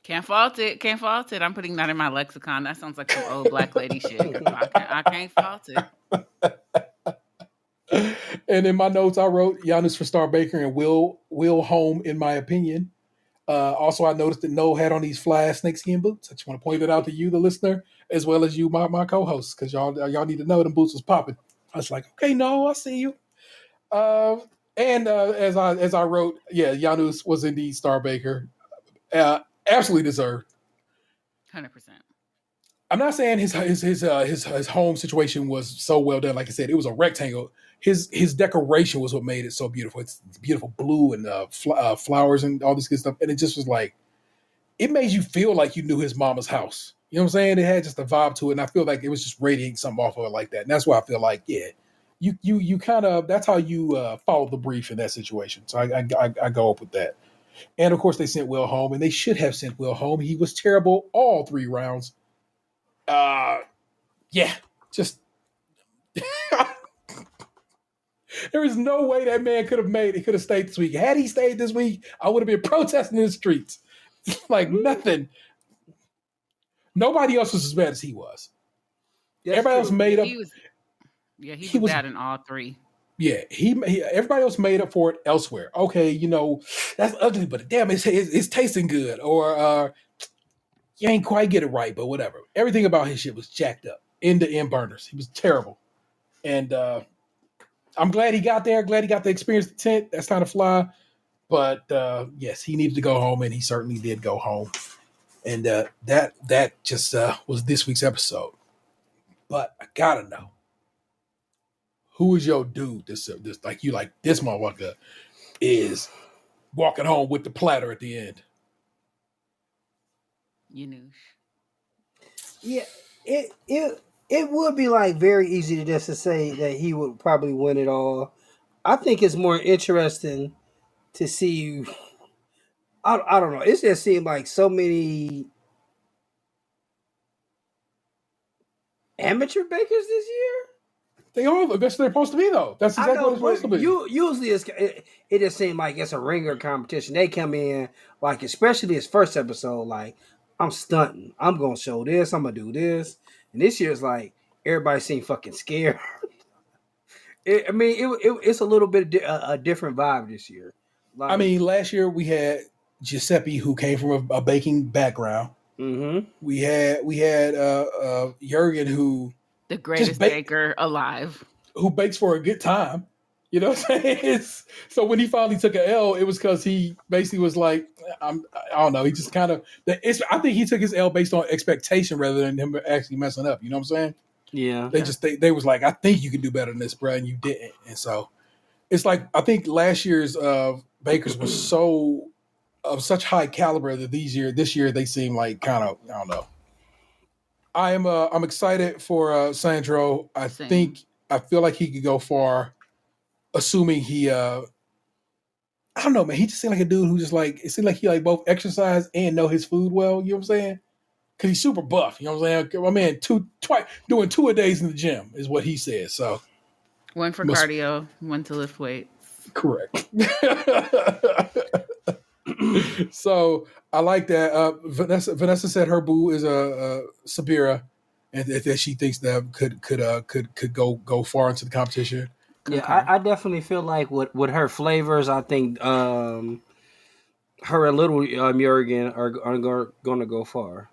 F: Can't fault it. I'm putting that in my lexicon. That sounds like some old black lady shit. I can't fault
A: it. And in my notes, I wrote Janus for Star Baker and Will Home, in my opinion. Also, I noticed that Noel had on these fly snakeskin boots. I just want to point it out to you, the listener, as well as you, my co-host, because y'all need to know them boots was popping. I was like, okay, no, I see you. And as I wrote, yeah, Janus was indeed Star Baker. Absolutely deserved.
F: 100%.
A: I'm not saying his home situation was so well done. Like I said, it was a rectangle. His decoration was what made it so beautiful. It's beautiful blue and flowers and all this good stuff. And it just was like, it made you feel like you knew his mama's house. You know what I'm saying? It had just a vibe to it. And I feel like it was just radiating something off of it like that. And that's why I feel like, yeah, you kind of, that's how you follow the brief in that situation. So I go up with that. And of course they sent Will home, and they should have sent Will home. He was terrible all 3 rounds. Yeah, just there is no way that man could have stayed this week. Had he stayed this week, I would have been protesting in the streets. Like nothing. Nobody else was as bad as he was. That's everybody else made up.
F: He was bad in all 3.
A: Yeah, everybody else made up for it elsewhere. Okay, that's ugly, but damn, it's tasting good. Or you ain't quite get it right, but whatever. Everything about his shit was jacked up. End-to-end burners. He was terrible. And I'm glad he got there. Glad he got to experience the tent. That's time to fly. But yes, he needed to go home, and he certainly did go home. And that just was this week's episode. But I gotta know, who is your dude? This like you like this motherfucker is walking home with the platter at the end.
F: Yanush.
B: Yeah, it would be like very easy to just to say that he would probably win it all. I think it's more interesting to see. I don't know. It just seemed like so many. amateur bakers this year?
A: They all. That's what they're supposed to be, though. That's exactly what it's supposed to be.
B: Usually, it just seems like it's a ringer competition. They come in like, especially this first episode, like I'm stunting. I'm gonna show this. I'm gonna do this. And this year's like everybody seemed fucking scared. It's a little bit a different vibe this year. Like,
A: I mean, last year we had Giuseppe, who came from a baking background.
B: Mm-hmm.
A: We had Jurgen, who
F: the greatest baker alive,
A: who bakes for a good time. You know what I'm saying? So when he finally took an L, it was because he basically was like, I don't know. He just kind of. I think he took his L based on expectation rather than him actually messing up. You know what I'm saying?
B: Yeah.
A: They was like, I think you can do better than this, bro, and you didn't. And so it's like I think last year's bakers was so of such high caliber that this year they seem like kind of, I don't know. I'm excited for Sandro. I feel like he could go far, assuming he I don't know, man. He just seemed like a dude who just like it seemed like he like both exercise and know his food well. You know what I'm saying? Because he's super buff. You know what I'm saying? My man, doing 2 a days in the gym is what he says. So
F: one for cardio, one to lift weights.
A: Correct. So I like that. Vanessa said her boo is a Sabira, and that she thinks that could go far into the competition.
B: Yeah, I definitely feel like with her flavors, I think her and little Jurgen are going to go far.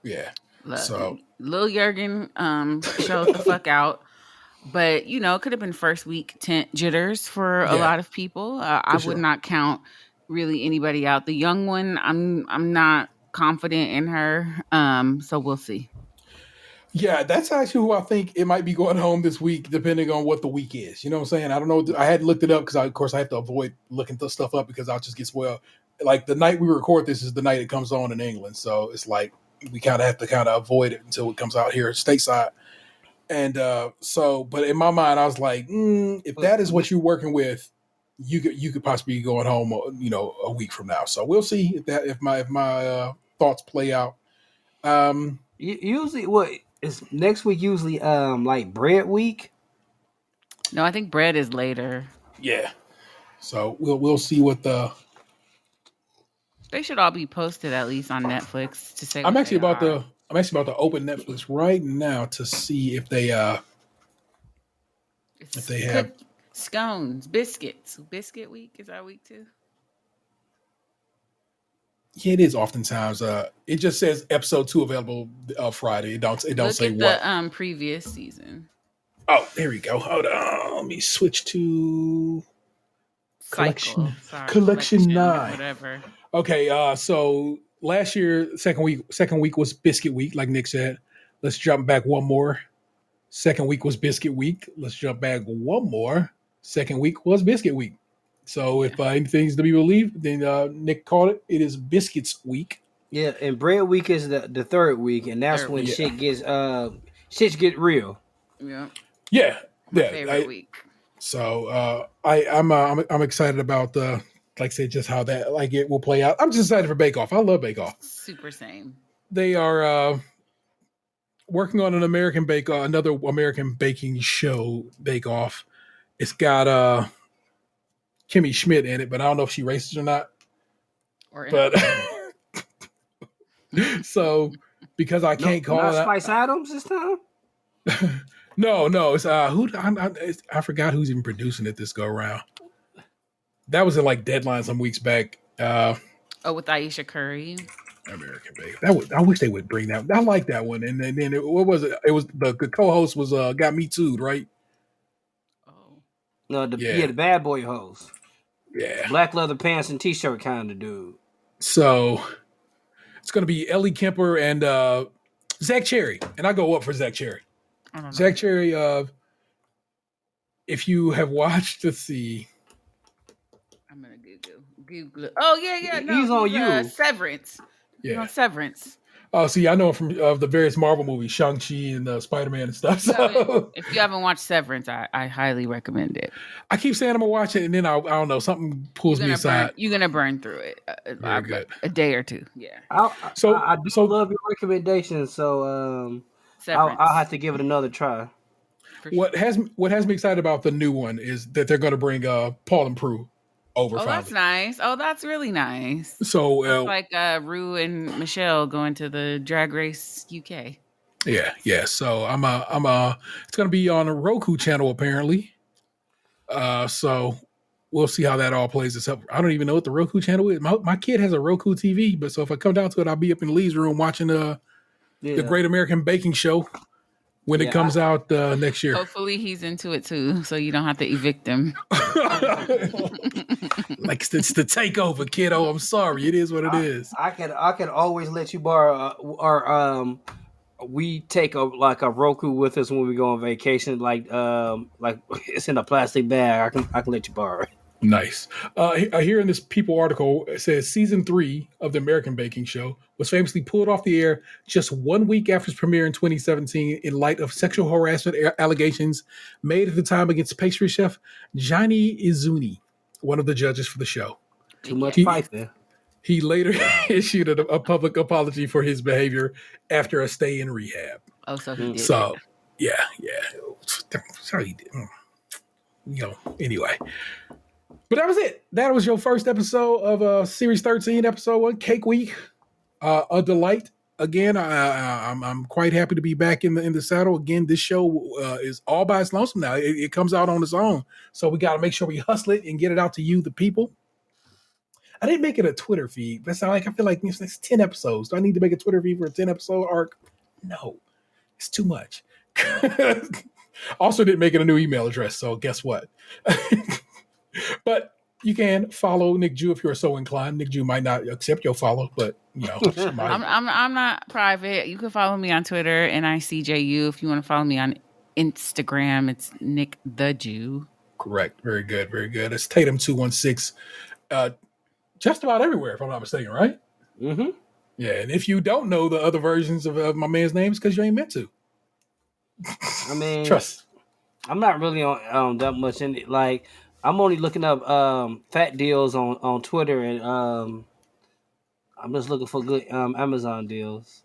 A: Yeah.
F: So Lil Jurgen showed the fuck out. But, it could have been first week tent jitters for a lot of people. I would not count really anybody out. The young one, I'm not confident in her. So we'll see. Yeah,
A: that's actually who I think it might be going home this week, depending on what the week is. You know what I'm saying? I don't know. I hadn't looked it up because, of course, I have to avoid looking stuff up because I'll just get spoiled. Like, the night we record this is the night it comes on in England. So it's like we kind of have to avoid it until it comes out here stateside. And but in my mind, I was like, if that is what you're working with, you could possibly be going home, a week from now. So we'll see if my thoughts play out.
B: Usually, what is next week? Usually, like bread week.
F: No, I think bread is later.
A: Yeah. So we'll see what
F: They should all be posted at least on Netflix to say.
A: I'm actually about to open Netflix right now to see if they have
F: scones, biscuits. Biscuit week, is that week 2?
A: Yeah, it is oftentimes. It just says episode 2 available Friday. It don't say what.
F: The previous season.
A: Oh, there we go. Hold on. Let me switch to collection 9.
F: Whatever.
A: Okay, so last year, second week was biscuit week, like Nick said. Let's jump back one more. Second week was biscuit week. Let's jump back one more. Second week was biscuit week. So if anything's to be believed, then Nick called it. It is biscuits week.
B: Yeah, and bread week is the third week, and that's when shit get real.
F: Yeah.
A: Yeah.
F: My favorite week.
A: So I'm excited about like I said, just how that it will play out. I'm just excited for Bake Off. I love Bake Off.
F: Super same.
A: They are working on another American baking show, Bake Off. It's got Kimmy Schmidt in it, but I don't know if she racist or not. So because I can't call it
B: Spice Adams this time.
A: No, it's I forgot who's even producing it this go around. That was in Deadline some weeks back.
F: With Aisha Curry.
A: American Bake. I wish they would bring that. I like that one. And then what was it? It was the co-host was got me too'd, right?
F: Oh.
B: No, the bad boy host.
A: Yeah.
B: Black leather pants and t-shirt kind of dude.
A: So it's gonna be Ellie Kemper and Zach Cherry. And I go up for Zach Cherry. Zach Cherry, if you have watched, let's see.
F: I'm gonna Google. Oh yeah. No,
B: he's on you.
F: Severance.
A: Yeah.
F: He's on Severance.
A: Oh, see, I know him from the various Marvel movies, Shang-Chi and Spider-Man and stuff. So
F: if you haven't watched Severance, I highly recommend it.
A: I keep saying I'm gonna watch it, and then I don't know, something pulls me aside.
F: You're gonna burn through it.
A: Very good.
F: A day or two. Yeah.
B: I do love your recommendations. So I'll have to give it another try.
A: What has me excited about the new one is that they're going to bring Paul and Prue over.
F: Oh, that's nice. Oh, that's really nice.
A: So
F: it's like Rue and Michelle going to the Drag Race UK.
A: Yeah. So it's going to be on a Roku channel apparently. So we'll see how that all plays itself. I don't even know what the Roku channel is. My kid has a Roku TV, but so if I come down to it, I'll be up in Lee's room watching the Great American Baking Show when it comes out next year.
F: Hopefully he's into it too, so you don't have to evict him.
A: Like it's the takeover, kiddo. I'm sorry, it is what it is.
B: I can always let you borrow we take a Roku with us when we go on vacation. Like it's in a plastic bag. I can let you borrow it.
A: Nice. Here in this People article, it says season 3 of the American Baking Show was famously pulled off the air just 1 week after its premiere in 2017 in light of sexual harassment allegations made at the time against pastry chef Johnny Izuni, one of the judges for the show.
B: Too much pipe there.
A: He later issued a public apology for his behavior after a stay in rehab.
F: Oh, so he did.
A: So, yeah. Sorry, he did. Anyway. But that was it. That was your first episode of Series 13, Episode 1, Cake Week. A delight. Again, I'm quite happy to be back in the saddle. Again, this show is all by its lonesome now. It comes out on its own. So we got to make sure we hustle it and get it out to you, the people. I didn't make it a Twitter feed. That's I feel like it's 10 episodes. Do I need to make a Twitter feed for a 10-episode arc? No. It's too much. Also didn't make it a new email address, so guess what? But you can follow Nick Jew if you're so inclined. Nick Jew might not accept your follow, but
F: I'm not private. You can follow me on Twitter, NICJU. If you want to follow me on Instagram, it's Nick the Jew.
A: Correct. Very good. Very good. It's Tatum216. Just about everywhere, if I'm not mistaken, right?
B: Mm-hmm.
A: Yeah, and if you don't know the other versions of my man's name, it's because you ain't meant to.
B: I mean,
A: trust.
B: I'm not really on that much in it. Like, I'm only looking up fat deals on Twitter, and I'm just looking for good Amazon deals.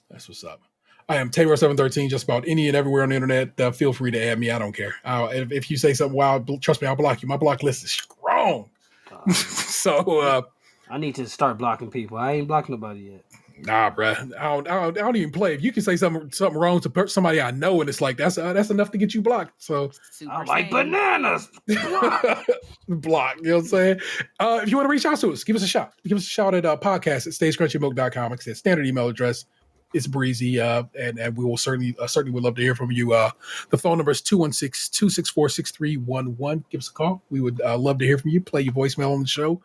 A: That's what's up. I am Taylor713, just about any and everywhere on the internet. Feel free to add me. I don't care. If you say something wild, trust me, I'll block you. My block list is strong. So
B: I need to start blocking people. I ain't blocking nobody yet.
A: Nah, bruh. I don't even play. If you can say something wrong to somebody I know, and it's like that's enough to get you blocked. So
B: I like bananas.
A: Block. You know what I'm saying? If you want to reach out to us, give us a shout. Give us a shout at podcast at stayscrunchyMilk.com. Like I said, standard email address. It's breezy, and we will certainly would love to hear from you. The phone number is 216-264-6311. Give us a call. We would love to hear from you. Play your voicemail on the show.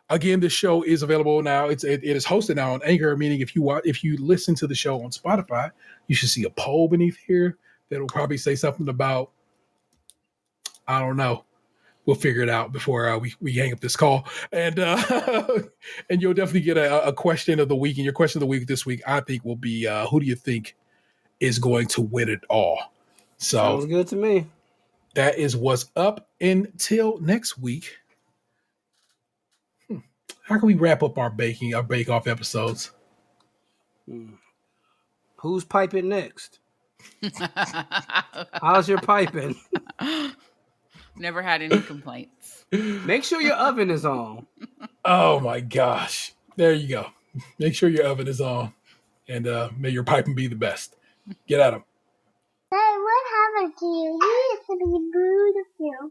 A: Again, this show is available now. It is hosted now on Anchor, meaning if you listen to the show on Spotify, you should see a poll beneath here that'll probably say something about, I don't know. We'll figure it out before we hang up this call. And and you'll definitely get a question of the week. And your question of the week this week, I think, will be, who do you think is going to win it all? So
B: sounds good to me.
A: That is what's up until next week. How can we wrap up our bake-off episodes?
B: Who's piping next? How's your piping?
F: Never had any complaints.
B: Make sure your oven is on.
A: Oh my gosh. There you go. Make sure your oven is on. And may your piping be the best. Get at them.
G: Hey, what happened to you? You used to be beautiful.